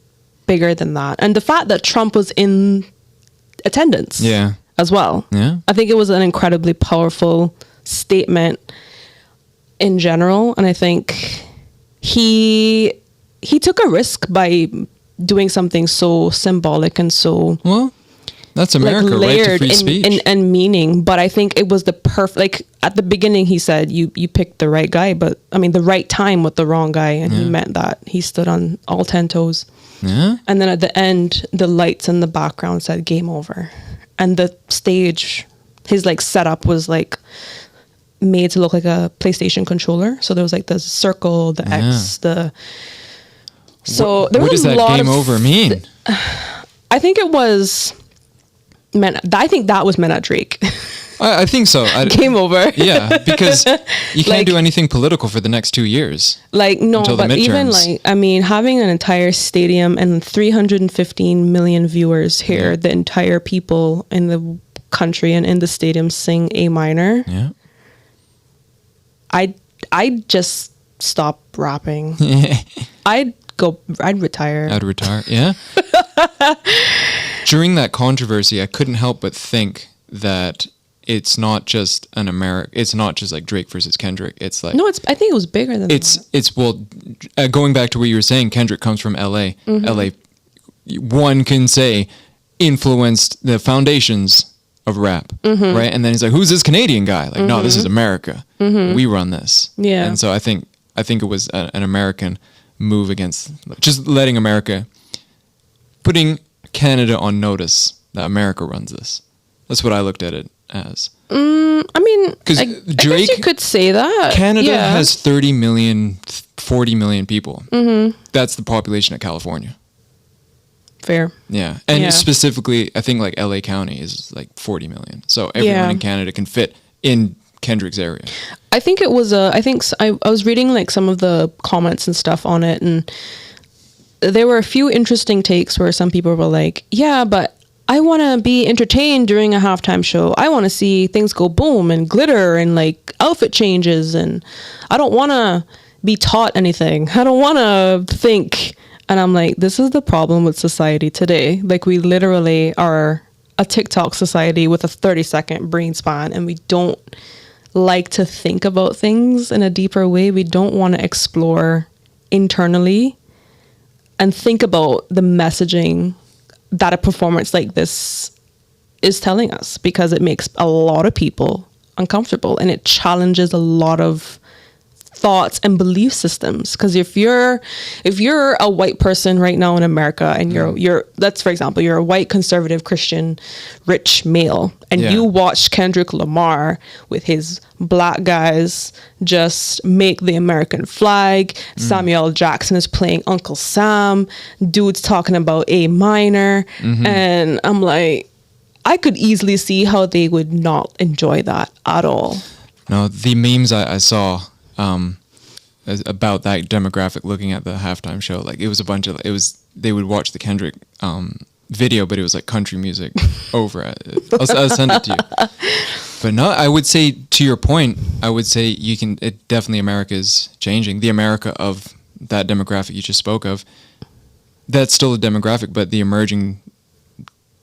bigger than that. And the fact that Trump was in attendance as well. Yeah. I think it was an incredibly powerful statement in general. And I think he took a risk by doing something so symbolic and so... Well, that's America, like, layered, right to free speech. And meaning. But I think it was the perfect... Like, at the beginning, he said, you picked the right guy, but, I mean, the right time with the wrong guy. And he meant that. He stood on all 10 toes. Yeah. And then at the end, the lights in the background said game over. And the stage, his, like, setup was, like, made to look like a PlayStation controller. So there was, like, the circle, the X, the... So there was what does that game over mean? I think it was... I think that was meant at Drake. I think so. Game over. Yeah, because you can't do anything political for the next 2 years. Like, no, but even like, I mean, having an entire stadium and 315 million viewers hear the entire people in the country and in the stadium sing A minor. Yeah. I'd just stop rapping. I'd retire. I'd retire, yeah. During that controversy, I couldn't help but think that it's not just it's not just like Drake versus Kendrick. It's like... No, I think it was bigger than that. Going back to what you were saying, Kendrick comes from LA. LA, one can say, influenced the foundations of rap, right? And then he's like, who's this Canadian guy? Like, no, this is America. We run this. Yeah. And so I think it was an American move against, just letting America, putting Canada on notice that America runs this. That's what I looked at it as. I mean, because I guess you could say that. Canada has 30 million, 40 million people. That's the population of California. Fair. Yeah. And specifically, I think like LA County is like 40 million. So everyone in Canada can fit in Kendrick's area. I think it was I was reading like some of the comments and stuff on it, and there were a few interesting takes where some people were like, yeah, but I want to be entertained during a halftime show. I want to see things go boom and glitter and like outfit changes, and I don't want to be taught anything. I don't want to think. And I'm like, this is the problem with society today. Like, we literally are a TikTok society with a 30-second brain span, and we don't like to think about things in a deeper way. We don't want to explore internally and think about the messaging that a performance like this is telling us, because it makes a lot of people uncomfortable and it challenges a lot of thoughts and belief systems. Because if you're a white person right now in America, and you're let's, for example, you're a white conservative Christian rich male, and you watch Kendrick Lamar with his black guys just make the American flag, Samuel Jackson is playing Uncle Sam, dude's talking about A minor, and I'm like, I could easily see how they would not enjoy that at all. No, the memes I saw about that demographic looking at the halftime show, like it was they would watch the Kendrick video, but it was like country music over it. I'll send it to you. But no, I would say, to your point, I would say it definitely, America is changing. The America of that demographic you just spoke of, that's still a demographic, but the emerging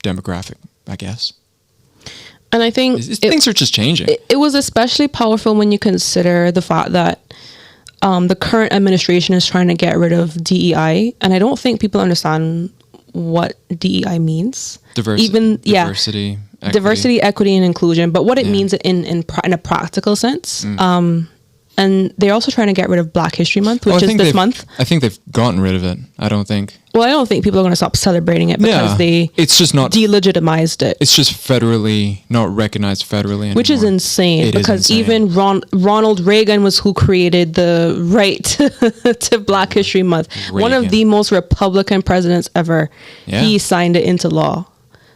demographic, I guess. And I think things are just changing. It was especially powerful when you consider the fact that the current administration is trying to get rid of DEI, and I don't think people understand what DEI means. Diversity, equity, and inclusion. But what it means in a practical sense. And they're also trying to get rid of Black History Month, which is this month. I think they've gotten rid of it. I don't think people are going to stop celebrating it because it's just not delegitimized it. It's just not recognized federally anymore. Which is insane, because even Ronald Reagan was who created the right to Black History Month. One of the most Republican presidents ever. Yeah. He signed it into law.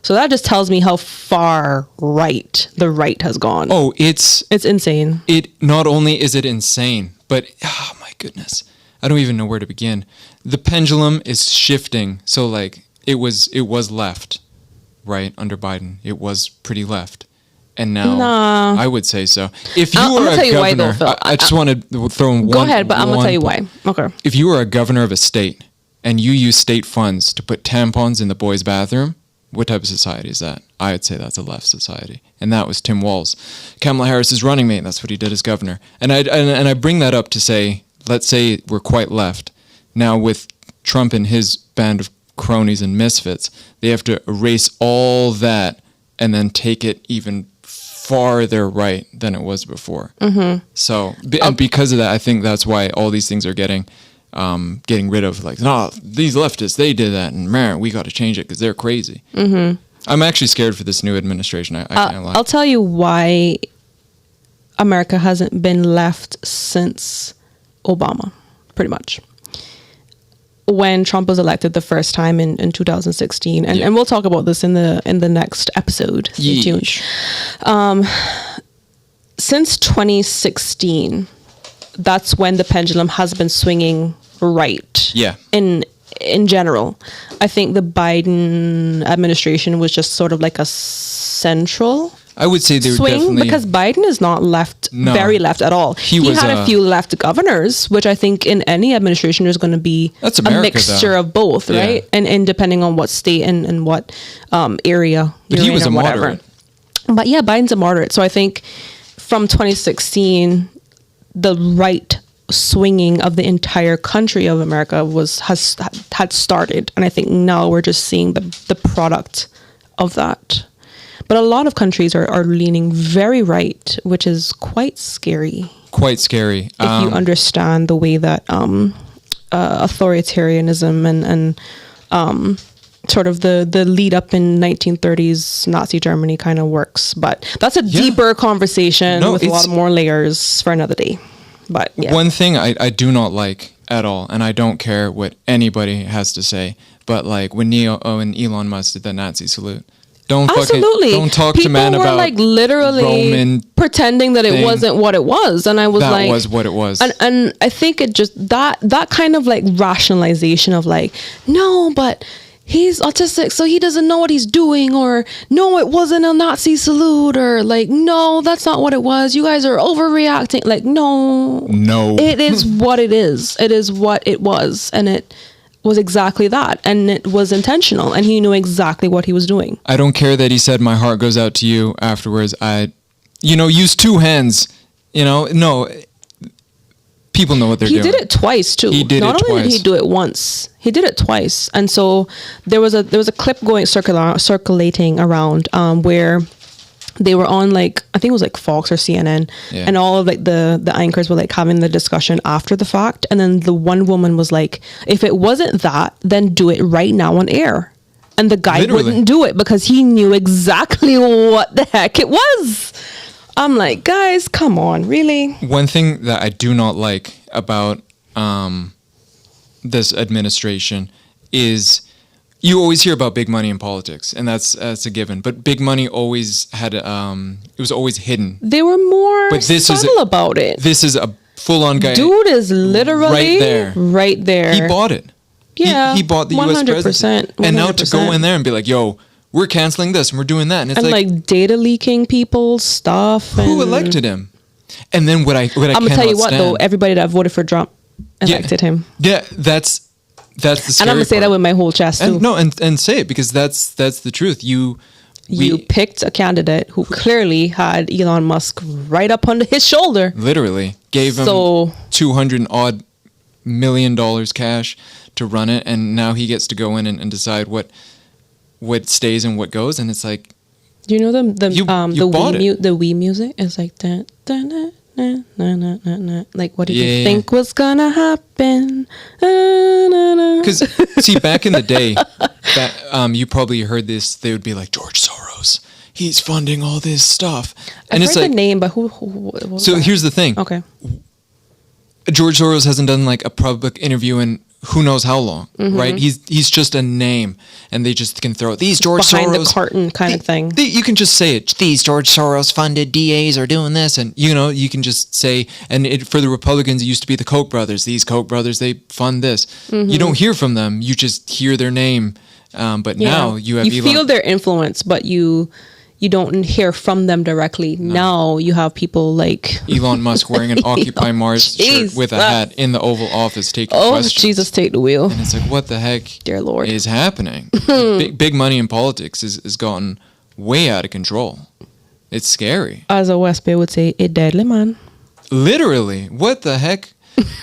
So that just tells me how far right the right has gone. Oh, it's insane. Not only is it insane, but oh my goodness, I don't even know where to begin. The pendulum is shifting. So like it was left, right, under Biden. It was pretty left. And now I would say so. If you were a governor, I just want to throw in one. Go ahead, but I'm going to tell you why. Okay. If you were a governor of a state and you use state funds to put tampons in the boys' bathroom, what type of society is that? I would say that's a left society. And that was Tim Walz, Kamala Harris's running mate. That's what he did as governor. And I bring that up to say, let's say we're quite left. Now with Trump and his band of cronies and misfits, they have to erase all that and then take it even farther right than it was before. So, and because of that, I think that's why all these things are getting rid of, like, no, these leftists, they did that, and man, we got to change it because they're crazy. I'm actually scared for this new administration. I can't lie. I'll tell you why America hasn't been left since Obama, pretty much. When Trump was elected the first time in 2016, and we'll talk about this in the next episode. Stay tuned. Since 2016, that's when the pendulum has been swinging right. Yeah. In general, I think the Biden administration was just sort of like a central. I would say they were definitely, because Biden is not very left at all. He had a few left governors, which I think in any administration there's going to be America, a mixture of both, right? Yeah. And depending on what state and what area but he was a moderate. But yeah, Biden's a moderate. So I think from 2016, the right swinging of the entire country of America had started, and I think now we're just seeing the product of that. But a lot of countries are leaning very right, which is quite scary. Quite scary. If you understand the way that authoritarianism and sort of the lead up in 1930s Nazi Germany kind of works. But that's a deeper conversation with a lot more layers for another day. But yeah. One thing I do not like at all, and I don't care what anybody has to say, but like when Elon Musk did the Nazi salute. Don't talk to man about. People were like literally Roman pretending that it wasn't what it was, and I was like, that was what it was. And I think it just that kind of like rationalization of like, no, but he's autistic, so he doesn't know what he's doing, or no, it wasn't a Nazi salute, or like, no, that's not what it was. You guys are overreacting. Like, no, it is what it is. It is what it was, and it was exactly that, and it was intentional, and he knew exactly what he was doing. I don't care that he said my heart goes out to you afterwards. Use two hands. No, people know what they're doing. He did it twice too. Not only did he do it once, he did it twice. And so there was a clip circulating around where they were on, like, I think it was like Fox or CNN, and all of like the anchors were like having the discussion after the fact, and then the one woman was like, if it wasn't that, then do it right now on air. And the guy wouldn't do it because he knew exactly what the heck it was. I'm like, guys, come on, really? One thing that I do not like about this administration is you always hear about big money in politics, and that's a given. But big money always had it was always hidden. They were more subtle about it. This is a full-on guy. Dude is literally right there. He bought it. Yeah, he bought the 100%, U.S. presidency. 100%. And now to go in there and be like, yo, we're canceling this and we're doing that. And it's like data leaking people's stuff. Who elected him? And then I'm going to tell you what, though, everybody that voted for Trump elected him. Yeah, that's the scary and I'm going to say that with my whole chest, too. And say it, because that's the truth. You picked a candidate who clearly had Elon Musk right up under his shoulder. Literally. Gave him $200 million cash to run it, and now he gets to go in and decide what stays and what goes, and it's like, do you know the Wii music? It's like da, da, da, na, na, na, na, na. Like, what did you think was gonna happen? Because see, back in the day, you probably heard this. They would be like, George Soros, he's funding all this stuff, and I've heard the name, but who so here's the thing. Okay, George Soros hasn't done like a public interview in who knows how long, right? He's just a name, and they just can throw these George behind Soros the carton kind of thing. You can just say it. These George Soros funded DAs are doing this, and you can just say. And for the Republicans, it used to be the Koch brothers. These Koch brothers, they fund this. You don't hear from them. You just hear their name. But now you have feel their influence, but you don't hear from them directly. No. Now you have people like Elon Musk wearing an Occupy Mars shirt with a hat in the Oval Office taking questions. Oh, Jesus, take the wheel. And it's like, what the heck Dear Lord. is happening? big money in politics has gotten way out of control. It's scary. As a West Bay would say, it deadly, man. Literally. What the heck?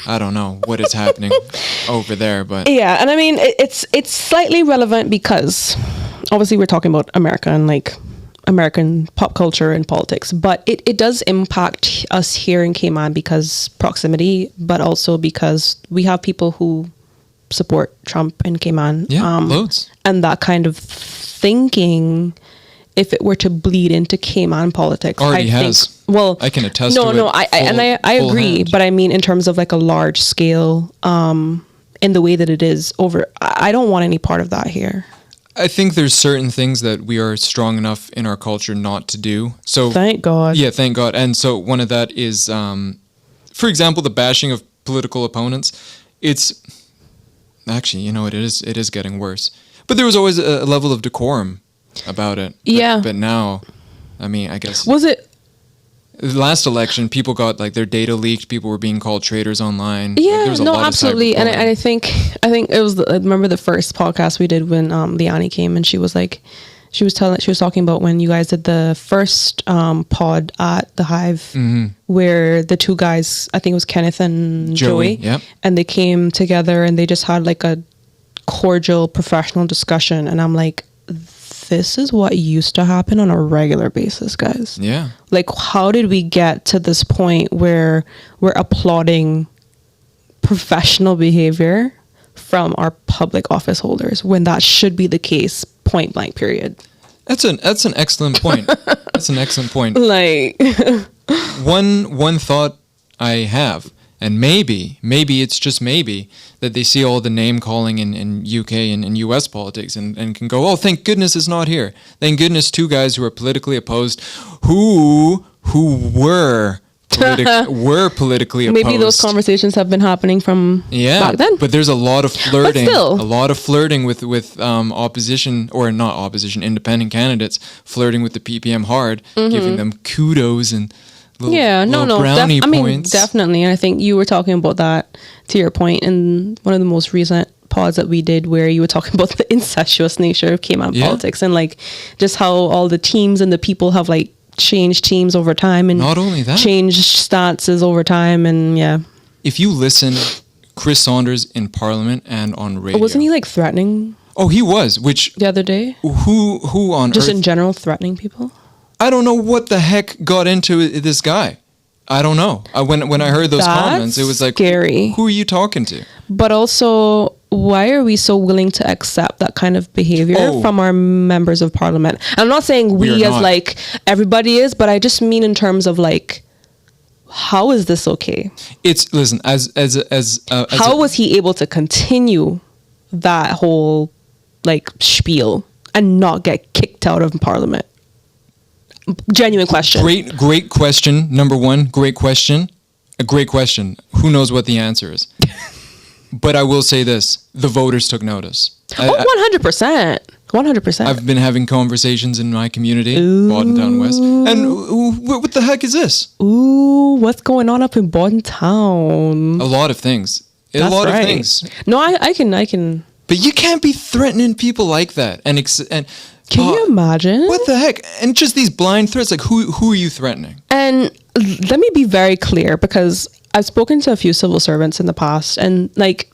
I don't know what is happening over there, but... Yeah, and I mean, it's slightly relevant because obviously we're talking about America and like American pop culture and politics, but it does impact us here in Cayman because proximity, but also because we have people who support Trump in Cayman. Yeah, loads. And that kind of thinking, if it were to bleed into Cayman politics, already has. Well, I can attest to it. I agree, but I mean in terms of like a large scale, in the way that it is over, I don't want any part of that here. I think there's certain things that we are strong enough in our culture not to do. So thank God. Yeah, thank God. And so one of that is, for example, the bashing of political opponents. It's actually, it is getting worse. But there was always a level of decorum about it. But now, I mean, I guess was it the last election? People got like their data leaked. People were being called traitors online. Yeah, like, no, absolutely. And I think it was. I remember the first podcast we did when Liani came, and she was talking about when you guys did the first pod at the Hive, where the two guys, I think it was Kenneth and Joey, and they came together and they just had like a cordial professional discussion, and I'm like, this is what used to happen on a regular basis, guys. Yeah. Like, how did we get to this point where we're applauding professional behavior from our public office holders when that should be the case, point blank, period. That's an excellent point. That's an excellent point. Like, one thought I have, and maybe it's just maybe that they see all the name calling in UK and US politics and can go, oh, thank goodness it's not here. Thank goodness two guys who are politically opposed, who were politically opposed. Maybe those conversations have been happening from back then. But there's a lot of flirting. But still. A lot of flirting with opposition, or not opposition, independent candidates flirting with the PPM hard, giving them kudos and little brownie points. Definitely. And I think you were talking about that, to your point, in one of the most recent pods that we did, where you were talking about the incestuous nature of Cayman politics, and like just how all the teams and the people have like changed teams over time, and not only that, changed stances over time. And if you listen, Chris Saunders in Parliament and on radio, wasn't he like threatening? Oh, he was. Which the other day? Who on just earth? In general, threatening people. I don't know what the heck got into this guy. I don't know. When I heard those comments, it was like, scary. Who are you talking to? But also, why are we so willing to accept that kind of behavior from our members of parliament? I'm not saying we as like everybody is, but I just mean in terms of like, how is this okay? Listen, how was he able to continue that whole like spiel and not get kicked out of parliament? Genuine question. Great question. Number one, great question. A great question. Who knows what the answer is? But I will say this: the voters took notice. 100%. 100%. I've been having conversations in my community, Bodden Town West, and what the heck is this? Ooh, what's going on up in Bodden Town? A lot of things. That's a lot right. of things. No, I can. But you can't be threatening people like that. And can you imagine? What the heck? And just these blind threats. Like, who are you threatening? And let me be very clear, because I've spoken to a few civil servants in the past, and like,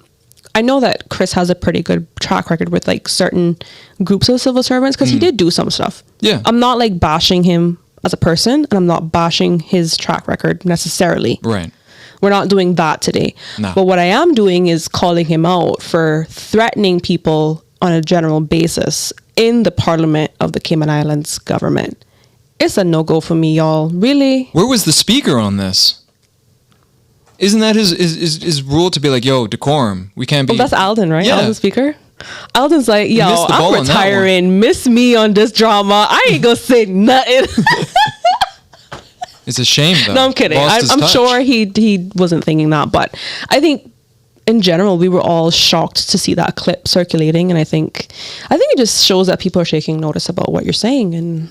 I know that Chris has a pretty good track record with like certain groups of civil servants, because he did do some stuff. Yeah. I'm not like bashing him as a person, and I'm not bashing his track record necessarily. Right. We're not doing that today. No. But what I am doing is calling him out for threatening people on a general basis in the Parliament of the Cayman Islands government. It's a no-go for me, y'all. Really? Where was the speaker on this? Isn't that his rule to be like, yo, decorum? We can't be... Well, that's Alden, right? Yeah. Alden speaker? Alden's like, yo, I'm on that retiring. Miss me on this drama. I ain't gonna say nothing. It's a shame, though. No, I'm kidding. I'm sure he wasn't thinking that. But I think in general, we were all shocked to see that clip circulating. And I think it just shows that people are taking notice about what you're saying. And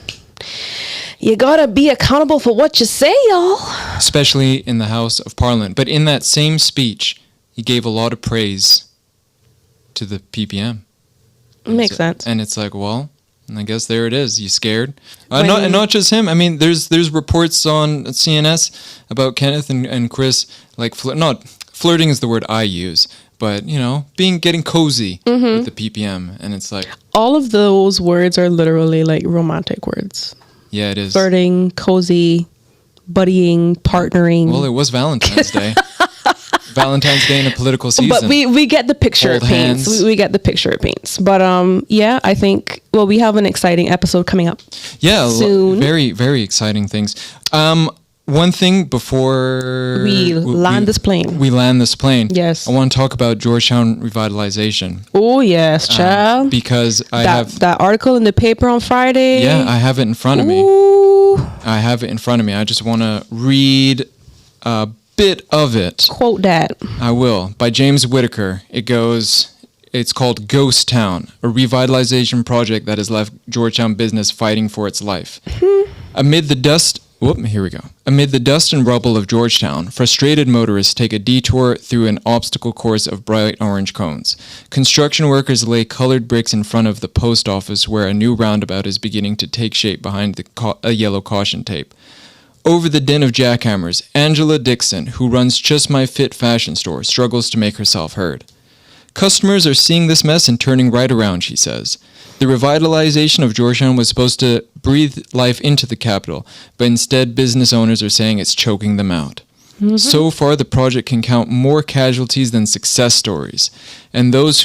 you gotta be accountable for what you say, y'all. Especially in the House of Parliament. But in that same speech, he gave a lot of praise to the PPM. Makes sense. And it's like, well, I guess there it is. You scared? And not just him. I mean, there's reports on CNS about Kenneth and Chris, like, flirting is the word I use, but, you know, getting cozy with the PPM. And it's like... all of those words are literally like romantic words. Yeah, it is. Flirting, cozy, buddying, partnering. Well, it was Valentine's Day. Valentine's Day in a political season. But we get the picture it paints. We get the picture it paints. But yeah, I think, well, we have an exciting episode coming up. Yeah, soon. Very, very exciting things. One thing before we land this plane. Yes. I want to talk about Georgetown revitalization. Oh, yes, child. Because I have that article in the paper on Friday. Yeah, I have it in front of me. I have it in front of me. I just want to read a bit of it. Quote that. I will. By James Whitaker. It's called Ghost Town, a revitalization project that has left Georgetown business fighting for its life. Amid the dust and rubble of Georgetown, frustrated motorists take a detour through an obstacle course of bright orange cones. Construction workers lay colored bricks in front of the post office where a new roundabout is beginning to take shape behind a yellow caution tape. Over the din of jackhammers, Angela Dixon, who runs Just My Fit fashion store, struggles to make herself heard. Customers are seeing this mess and turning right around, she says. The revitalization of Georgetown was supposed to breathe life into the capital, but instead business owners are saying it's choking them out. So far, the project can count more casualties than success stories, and those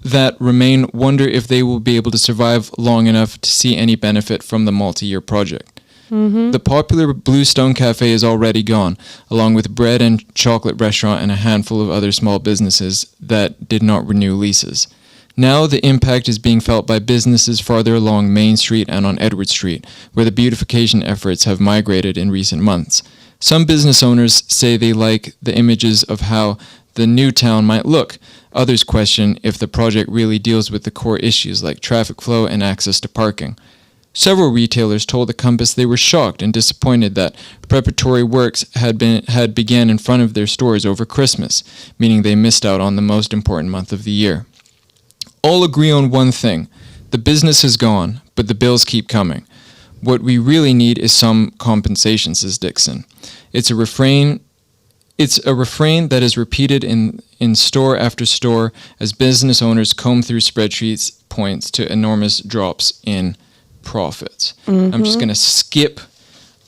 that remain wonder if they will be able to survive long enough to see any benefit from the multi-year project. The popular Bluestone Cafe is already gone, along with bread and chocolate restaurant and a handful of other small businesses that did not renew leases. Now the impact is being felt by businesses farther along Main Street and on Edward Street, where the beautification efforts have migrated in recent months. Some business owners say they like the images of how the new town might look. Others question if the project really deals with the core issues like traffic flow and access to parking. Several retailers told the Compass they were shocked and disappointed that preparatory works had began in front of their stores over Christmas, meaning they missed out on the most important month of the year. All agree on one thing: the business is gone, but the bills keep coming. What we really need is some compensation, says Dixon. It's a refrain that is repeated in store after store as business owners comb through spreadsheets points to enormous drops in profits. I'm just going to skip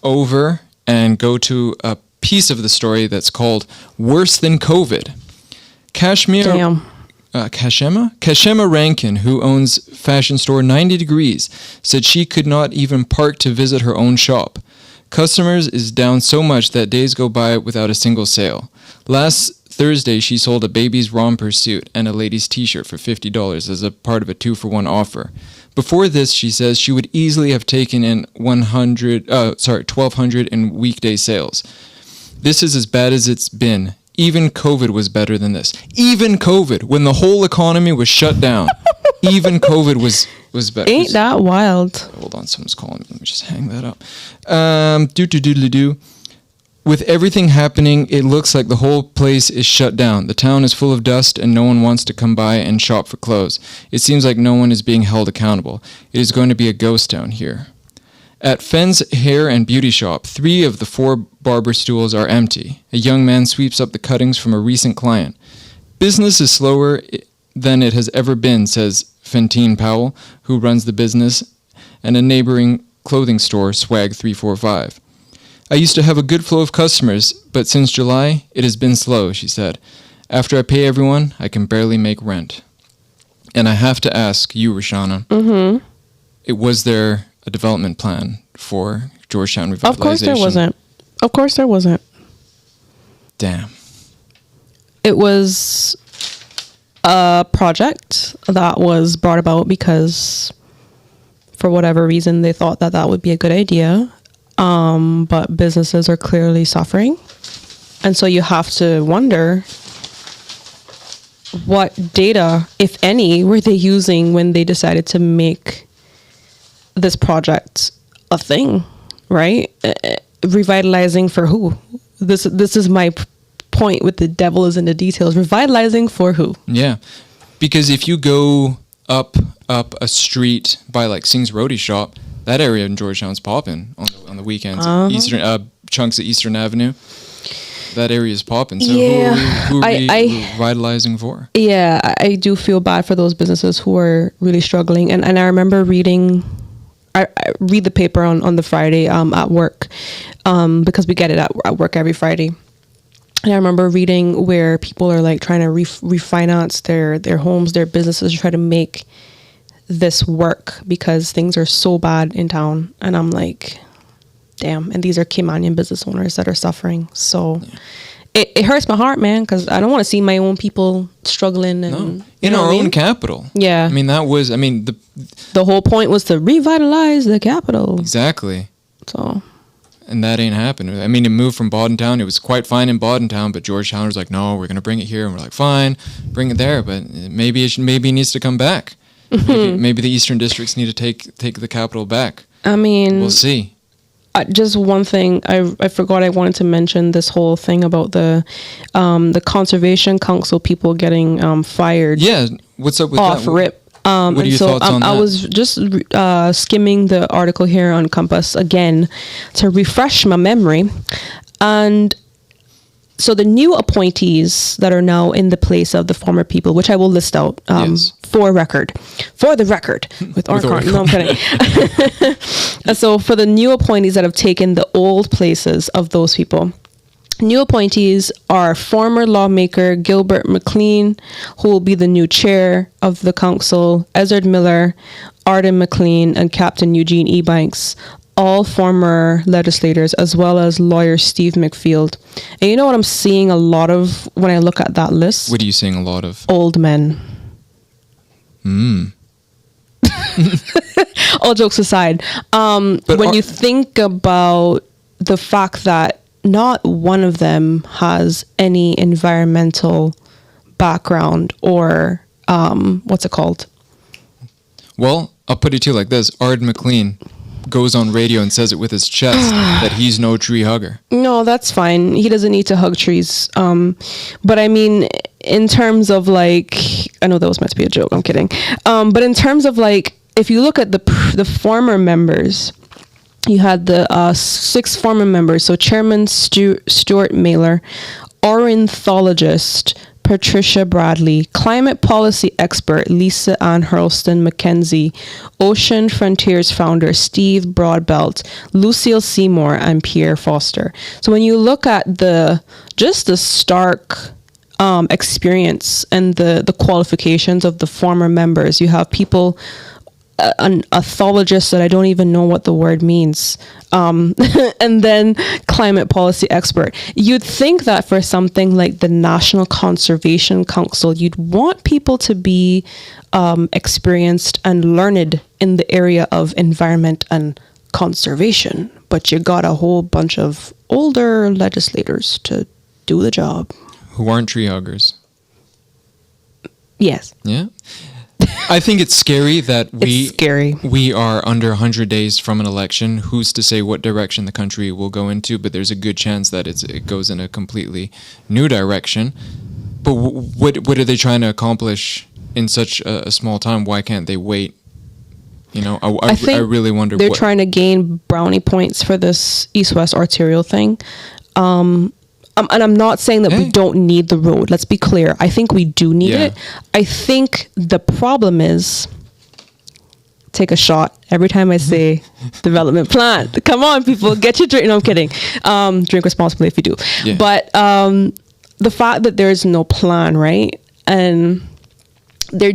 over and go to a piece of the story that's called Worse Than COVID. Kashema Rankin, who owns fashion store 90 Degrees, said she could not even park to visit her own shop. Customers is down so much that days go by without a single sale. Last Thursday, she sold a baby's romper suit and a lady's t-shirt for $50 as a part of a 2-for-1 offer. Before this, she says she would easily have taken in $1,200 in weekday sales. This is as bad as it's been. Even COVID was better than this. Even COVID, when the whole economy was shut down, even COVID was better. Ain't that wild? Hold on, someone's calling me. Let me just hang that up. With everything happening, it looks like the whole place is shut down. The town is full of dust and no one wants to come by and shop for clothes. It seems like no one is being held accountable. It is going to be a ghost town here. At Fenn's Hair and Beauty Shop, 3 of the 4 barber stools are empty. A young man sweeps up the cuttings from a recent client. Business is slower than it has ever been, says Fentine Powell, who runs the business, and a neighboring clothing store, Swag 345. I used to have a good flow of customers, but since July, it has been slow, she said. After I pay everyone, I can barely make rent. And I have to ask you, Rashana, was there a development plan for Georgetown revitalization? Of course there wasn't. Damn. It was a project that was brought about because for whatever reason they thought that would be a good idea. But businesses are clearly suffering. And so you have to wonder what data, if any, were they using when they decided to make this project a thing, right? Revitalizing for who? This is my point with the devil is in the details. Revitalizing for who? Yeah. Because if you go up a street by like Singh's Roadie Shop, that area in Georgetown's popping on the weekends. Eastern chunks of Eastern Avenue. That area is popping. So yeah. who are we revitalizing for? Yeah, I do feel bad for those businesses who are really struggling. And I remember reading, I read the paper on the Friday at work because we get it at work every Friday. And I remember reading where people are like trying to refinance their homes, their businesses, try to make this work because things are so bad in town. And I'm like, damn. And these are Caymanian business owners that are suffering. So it hurts my heart, man, because I don't want to see my own people struggling. And in our own capital. Yeah. I mean, the whole point was to revitalize the capital. Exactly. So. And that ain't happening. I mean, it moved from Bordentown. It was quite fine in Bordentown, but Georgetown was like, no, we're going to bring it here. And we're like, fine, bring it there. But maybe it needs to come back. Maybe the Eastern Districts need to take the capital back. I mean, we'll see. Just one thing, I forgot I wanted to mention this whole thing about the Conservation Council people getting fired. Yeah, what's up with off that? Rip. What are your thoughts on that? I was just skimming the article here on Compass again to refresh my memory, and so the new appointees that are now in the place of the former people, which I will list out Yes. for the record, with Archon. No, I'm kidding. And so for the new appointees that have taken the old places of those people, new appointees are former lawmaker Gilbert McLean, who will be the new chair of the council, Ezard Miller, Arden McLean, and Captain Eugene E. Banks, all former legislators, as well as lawyer Steve McField. And you know what I'm seeing a lot of when I look at that list? What are you seeing a lot of? Old men. All jokes aside, when you think about the fact that not one of them has any environmental background or what's it called? Well, I'll put it to you like this. Ard McLean goes on radio and says it with his chest that he's no tree hugger. No, that's fine. He doesn't need to hug trees. But I mean, in terms of like, I know that was meant to be a joke. I'm kidding. But in terms of like, if you look at the former members, you had the 6 former members. So Chairman Stuart Mailer, ornithologist Patricia Bradley, climate policy expert Lisa Ann Hurlston McKenzie, Ocean Frontiers founder Steve Broadbelt, Lucille Seymour, and Pierre Foster. So when you look at the stark experience and the qualifications of the former members, you have people, an ethologist that I don't even know what the word means, and then climate policy expert. You'd think that for something like the National Conservation Council, you'd want people to be experienced and learned in the area of environment and conservation, but you got a whole bunch of older legislators to do the job. Who aren't tree huggers. Yes. Yeah. I think it's scary that we are under 100 days from an election. Who's to say what direction the country will go into? But there's a good chance that it goes in a completely new direction. But what are they trying to accomplish in such a small time? Why can't they wait? You know, I really wonder. They're trying to gain brownie points for this East-West arterial thing. And I'm not saying that we don't need the road. Let's be clear. I think we do need it. I think the problem is, take a shot every time I say development plan. Come on, people, get your drink. No, I'm kidding. Drink responsibly if you do. Yeah. But the fact that there's no plan, right? And they're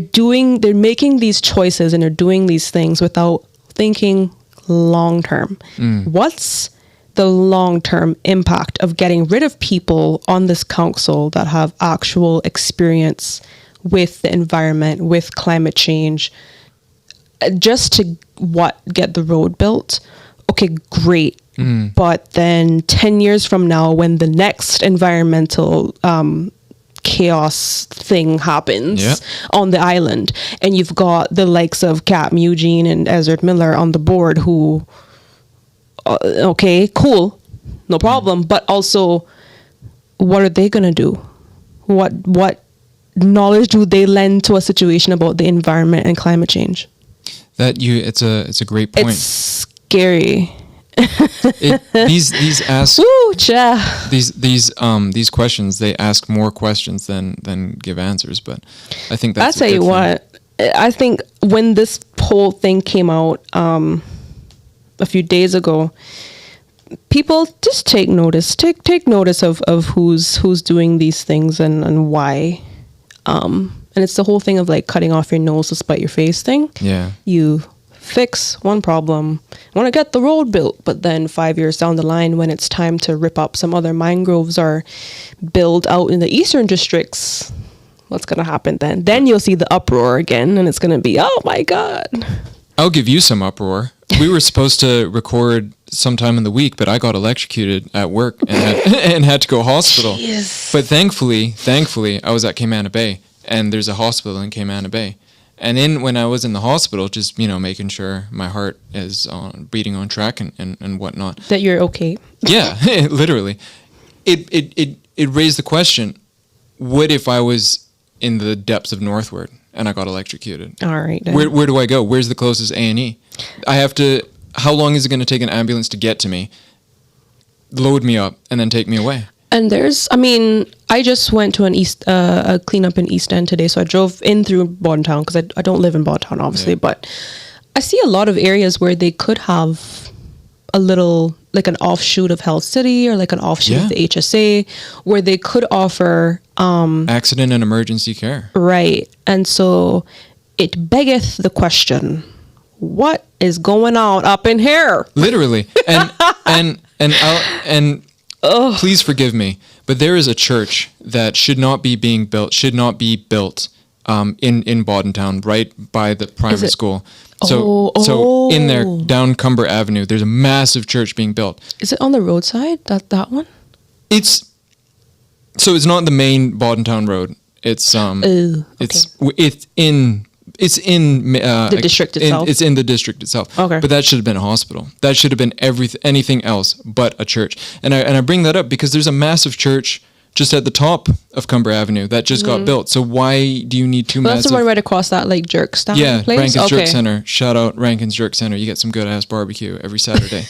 making these choices and they're doing these things without thinking long term. What's the long-term impact of getting rid of people on this council that have actual experience with the environment, with climate change, just to get the road built? Okay, great. But then 10 years from now, when the next environmental chaos thing happens on the island, and you've got the likes of Cap Eugene and Ezard Miller on the board who, okay, cool, no problem. But also, what are they going to do? What knowledge do they lend to a situation about the environment and climate change? It's a great point. It's scary. These ask Woo, these questions, they ask more questions than give answers. But I think that's. I'll tell you what. I think when this whole thing came out a few days ago, people just take notice. Take notice of who's doing these things and why. And it's the whole thing of like cutting off your nose to spite your face thing. Yeah. You fix one problem, want to get the road built, but then 5 years down the line, when it's time to rip up some other mangroves or build out in the eastern districts, what's going to happen then? Then you'll see the uproar again, and it's going to be, oh my God. I'll give you some uproar. We were supposed to record sometime in the week, but I got electrocuted at work and had to go hospital. Jeez. But thankfully, I was at Cayman Bay, and there's a hospital in Cayman Bay. And when I was in the hospital, just, making sure my heart is beating on track and whatnot. That you're okay. Yeah, literally. It raised the question, what if I was in the depths of Northward and I got electrocuted? All right. Where do I go? Where's the closest A&E? How long is it going to take an ambulance to get to me, load me up, and then take me away? And I just went to a cleanup in East End today. So I drove in through Bordentown because I don't live in Bordentown, obviously. Yeah. But I see a lot of areas where they could have a little, like an offshoot of Health City or like an offshoot of the HSA, where they could offer accident and emergency care. Right. And so it beggeth the question, what is going on up in here? Literally. And please forgive me, but there is a church that should not be built in Bordentown, right by the primary school. So in there, down Cumber Avenue, there's a massive church being built. Is it on the roadside? That one? It's not the main Bordentown road. It's in the district itself. It's in the district itself. Okay. But that should have been a hospital. That should have been anything else but a church. And I bring that up because there's a massive church just at the top of Cumber Avenue that just got built. So why do you need two massive... That's the one right across that like jerk stand place? Yeah, Rankin's Jerk Center. Shout out Rankin's Jerk Center. You get some good ass barbecue every Saturday.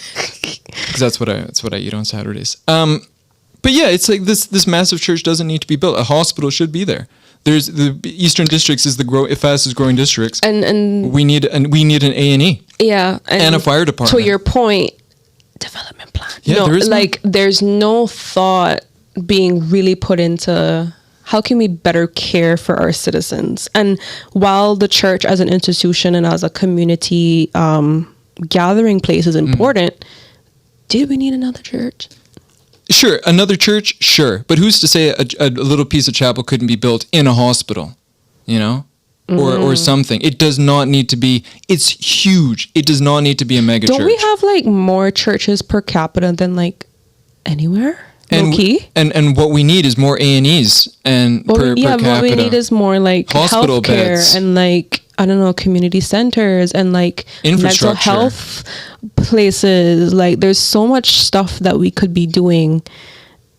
Because that's what I eat on Saturdays. But yeah, it's like this massive church doesn't need to be built. A hospital should be there. There's the Eastern Districts is the fastest growing districts, and we need an A&E. Yeah, and a fire department. To your point, development plan. Yeah, there is there's no thought being really put into how can we better care for our citizens. And while the church as an institution and as a community gathering place is important, did we need another church? Sure, another church, sure. But who's to say a little piece of chapel couldn't be built in a hospital, you know? Or something. It does not need to be, it's huge. It does not need to be a mega church. Don't we have like more churches per capita than like anywhere? Low-key? And what we need is more A&Es per capita. What we need is more like hospital healthcare beds. And like, I don't know, community centers and like mental health places. Like there's so much stuff that we could be doing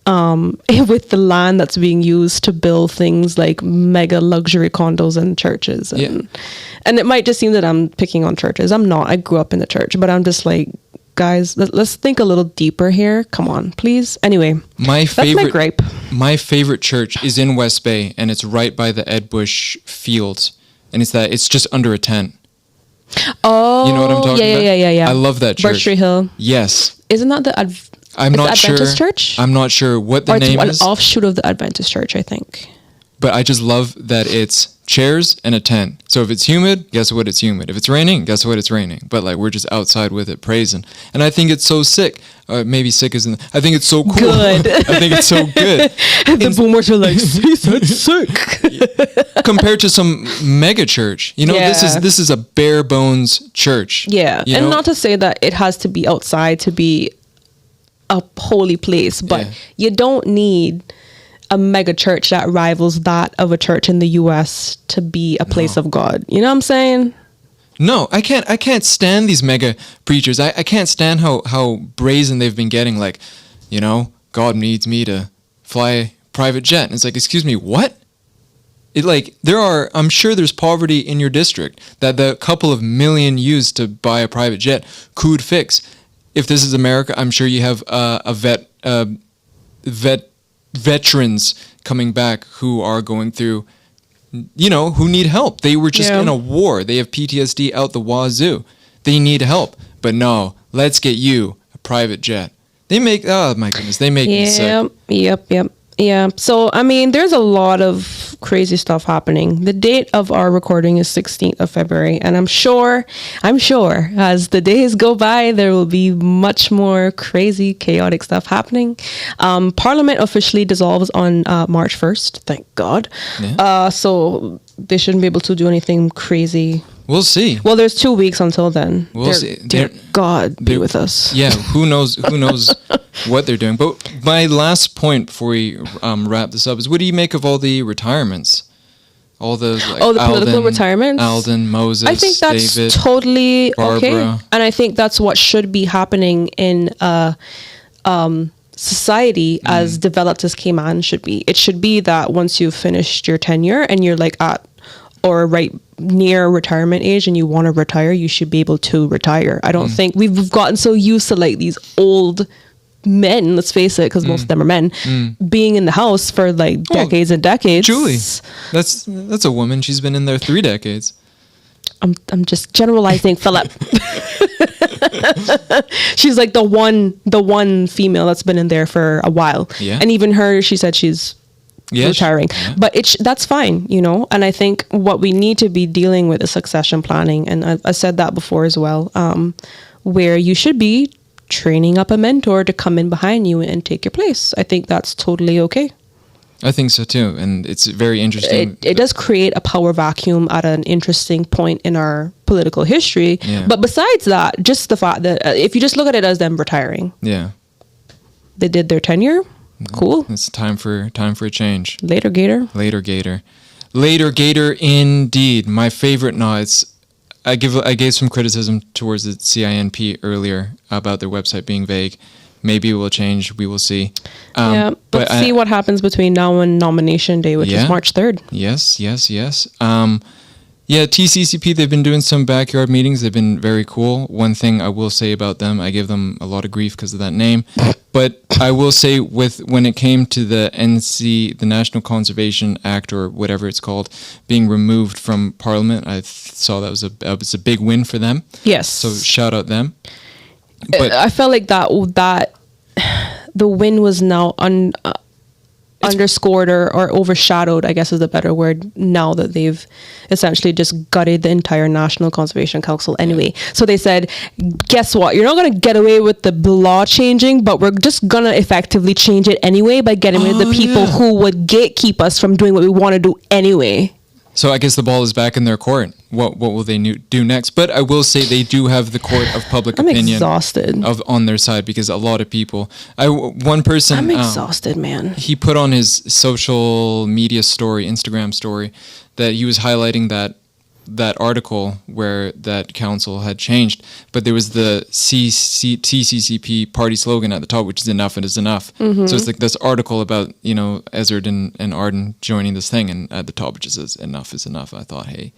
with the land that's being used to build things like mega luxury condos and churches. And it might just seem that I'm picking on churches. I'm not. I grew up in the church, but I'm just like, guys, let's think a little deeper here. Come on, please. Anyway, that's my gripe. My favorite church is in West Bay, and it's right by the Ed Bush Fields. And it's just under a tent. Oh, you know what I'm talking about? Yeah. I love that church. Birch Tree Hill. Yes. Isn't that the Adventist church? I'm not sure what the name is. An offshoot of the Adventist church, I think. But I just love that it's chairs and a tent. So if it's humid, guess what? It's humid. If it's raining, guess what? It's raining. But like we're just outside with it praising. And I think it's so sick. Maybe sick isn't. I think it's so cool. Good. I think it's so good. The boomers are like, he said sick. Compared to some mega church, you know, this is a bare bones church. Yeah, and not to say that it has to be outside to be a holy place, but you don't need a mega church that rivals that of a church in the US to be a place of God. You know what I'm saying? No, I can't stand these mega preachers. I can't stand how brazen they've been getting. Like, you know, God needs me to fly a private jet. And it's like, excuse me, what? I'm sure there's poverty in your district that the couple of million used to buy a private jet could fix. If this is America, I'm sure you have veterans coming back who are going through, you know, who need help. They were just in a war. They have PTSD out the wazoo. They need help. But no, let's get you a private jet. They make, oh my goodness, they make me sick. Yep. Yeah. So, I mean, there's a lot of crazy stuff happening. The date of our recording is 16th of February. And I'm sure as the days go by, there will be much more crazy, chaotic stuff happening. Parliament officially dissolves on March 1st. Thank God. Yeah. So they shouldn't be able to do anything crazy. We'll see. Well, there's 2 weeks until then. We'll see. Dear God, be with us. Yeah, who knows what they're doing. But my last point before we wrap this up is, what do you make of all the retirements? All those, like, the political retirements? Alden, Moses, I think that's David, totally Barbara. Okay. And I think that's what should be happening in society as developed as Cayman should be. It should be that once you've finished your tenure and you're like at or right near retirement age and you want to retire, you should be able to retire. I don't think we've gotten so used to like these old men, let's face it, because most of them are men, being in the house for like decades and decades. Julie, that's a woman. She's been in there 3 decades. I'm just generalizing, Philip. She's like the one female that's been in there for a while. Yeah. And even her, she said she's retiring. Yeah. But that's fine, you know. And I think what we need to be dealing with is succession planning. And I said that before as well, where you should be training up a mentor to come in behind you and take your place. I think that's totally okay. I think so too, and it's very interesting. It does create a power vacuum at an interesting point in our political history. Yeah. But besides that, just the fact that if you just look at it as them retiring, they did their tenure. Cool. It's time for a change. Later, Gator. Later, Gator. Indeed, my favorite. No, I gave some criticism towards the CINP earlier about their website being vague. Maybe it will change. We will see. But see what happens between now and nomination day, which is March 3rd. Yes. TCCP, they've been doing some backyard meetings. They've been very cool. One thing I will say about them, I give them a lot of grief because of that name. But I will say when it came to the the National Conservation Act, or whatever it's called, being removed from Parliament, I saw that was a big win for them. Yes. So shout out them. But I felt like that the win was now underscored or overshadowed, I guess is the better word, now that they've essentially just gutted the entire National Conservation Council anyway. So they said, guess what? You're not going to get away with the law changing, but we're just going to effectively change it anyway by getting rid of the people who would gatekeep us from doing what we want to do anyway. So I guess the ball is back in their court. What will they do next? But I will say they do have the court of public opinion. I'm exhausted. On their side, because a lot of people. One person. I'm exhausted, man. He put on his social media story, Instagram story, that he was highlighting that article where that council had changed, but there was the TCCP party slogan at the top, which is enough is enough. Mm-hmm. So it's like this article about, Ezard and Arden joining this thing, and at the top it just says enough is enough. I thought, hey,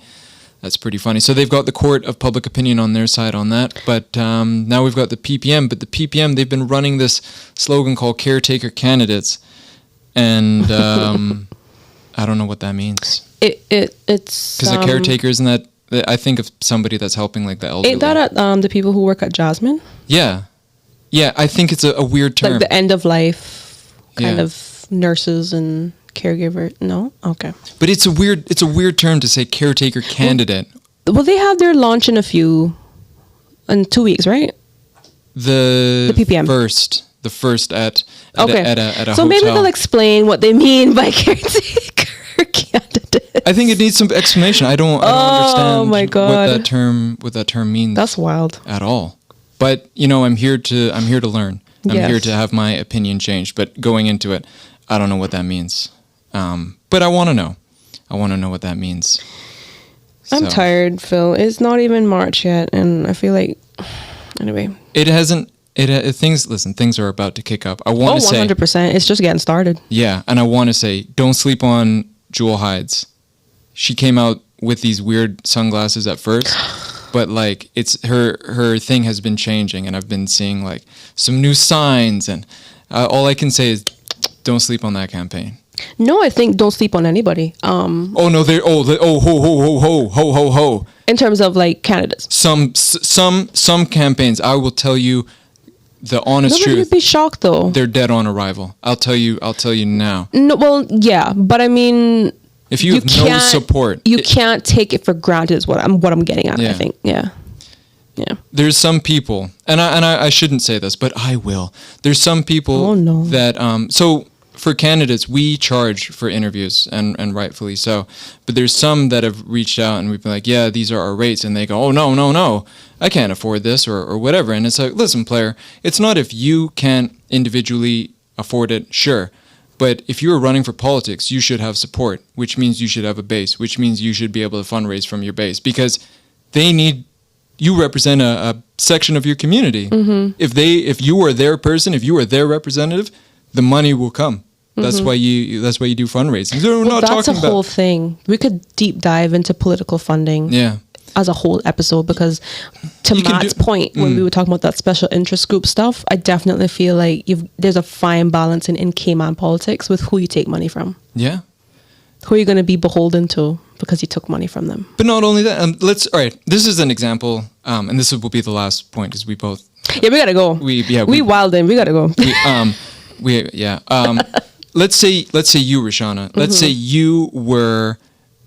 that's pretty funny. So they've got the court of public opinion on their side on that, but now we've got the PPM. But the PPM, they've been running this slogan called caretaker candidates, and I don't know what that means. It's because a caretaker, isn't that? I think of somebody that's helping like the elderly. Ain't that the people who work at Jasmine? Yeah. I think it's a weird term, like the end of life kind of nurses and caregiver. No, okay. But it's a weird term to say caretaker candidate. Well, they have their launch in 2 weeks, right? The PPM the first at a so hotel. Maybe they'll explain what they mean by caretaker candidate. I think it needs some explanation. I don't understand. Oh my God. what that term means. That's wild. At all. But I'm here to learn. I'm here to have my opinion changed. But going into it, I don't know what that means. But I want to know. I want to know what that means. I'm tired, Phil. It's not even March yet, and I feel like anyway. It hasn't. Things are about to kick up. I want to say 100%. It's just getting started. Yeah, and I want to say, don't sleep on Jewel Hides. She came out with these weird sunglasses at first, but like it's her thing has been changing, and I've been seeing like some new signs, and all I can say is, don't sleep on that campaign. No, I think don't sleep on anybody. Ho. In terms of like candidates. Some campaigns, I will tell you the honest truth. You'd be shocked though. They're dead on arrival. I'll tell you now. No, well, yeah, but I mean, if you have no support, you can't take it for granted. Is what I'm getting at. Yeah. I think, yeah. There's some people, and I shouldn't say this, but I will. There's some people that so. For candidates, we charge for interviews, and rightfully so. But there's some that have reached out and we've been like, yeah, these are our rates. And they go, oh, no, I can't afford this or whatever. And it's like, listen, player, it's not if you can't individually afford it, sure. But if you're running for politics, you should have support, which means you should have a base, which means you should be able to fundraise from your base because you represent a section of your community. Mm-hmm. If you are their person, if you are their representative, the money will come. That's why you do fundraising. So we're not that's talking a whole thing. We could deep dive into political funding. Yeah. as a whole episode, because to Matt's point, when we were talking about that special interest group stuff, I definitely feel like there's a fine balance in Cayman politics with who you take money from. Yeah. Who are you going to be beholden to because you took money from them? But not only that, all right, this is an example, and this will be the last point, because we both... Yeah, we got to go. We wildin', we got to go. Let's say you, Rashana, let's say you were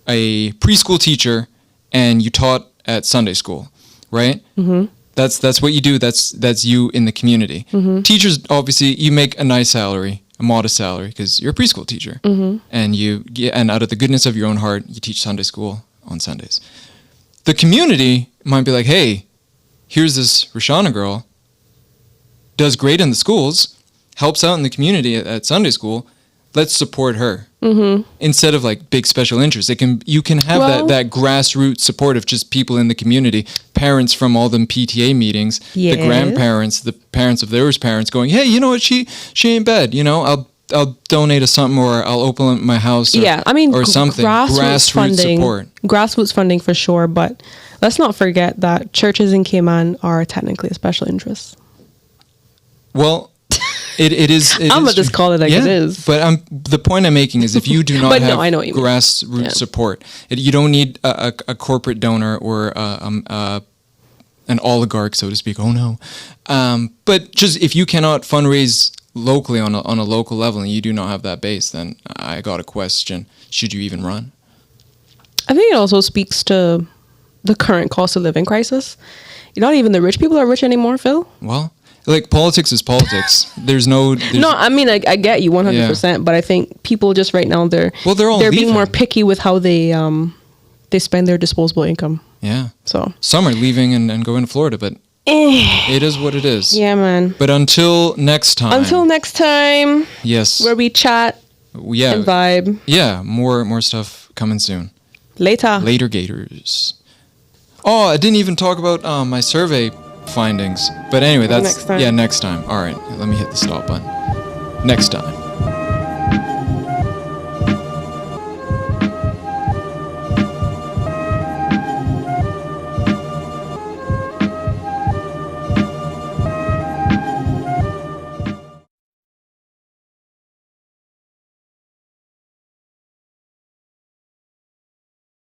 a preschool teacher and you taught at Sunday school, right? Mm-hmm. That's what you do. That's you in the community. Mm-hmm. Teachers, obviously, you make a nice salary, a modest salary, because you're a preschool teacher, and out of the goodness of your own heart, you teach Sunday school on Sundays. The community might be like, hey, here's this Rashana girl, does great in the schools, helps out in the community at Sunday school. Let's support her. Mm-hmm. Instead of like big special interests. You can have that grassroots support of just people in the community, parents from all them PTA meetings, the grandparents, the parents of theirs parents going, hey, you know what, she ain't bad, you know, I'll donate to something, or I'll open up my house, or something. Grassroots funding, support. Grassroots funding for sure, but let's not forget that churches in Cayman are technically a special interest. Well, it is. I'm gonna just call it like it is. But the point I'm making is, if you do not have grassroots support, you don't need a corporate donor or an oligarch, so to speak. Oh no, but just if you cannot fundraise locally on a local level and you do not have that base, then I got a question: should you even run? I think it also speaks to the current cost of living crisis. Not even the rich people are rich anymore, Phil. Well. Like, politics is politics. There's no, I mean, I get you 100%, but I think people just right now, they're being more picky with how they spend their disposable income. Yeah. So some are leaving and going to Florida, but it is what it is. Yeah, man. But until next time. Yes. Where we chat and vibe. Yeah, more stuff coming soon. Later, Gators. Oh, I didn't even talk about my survey findings, but anyway, that's next time. All right, let me hit the stop button. Next time.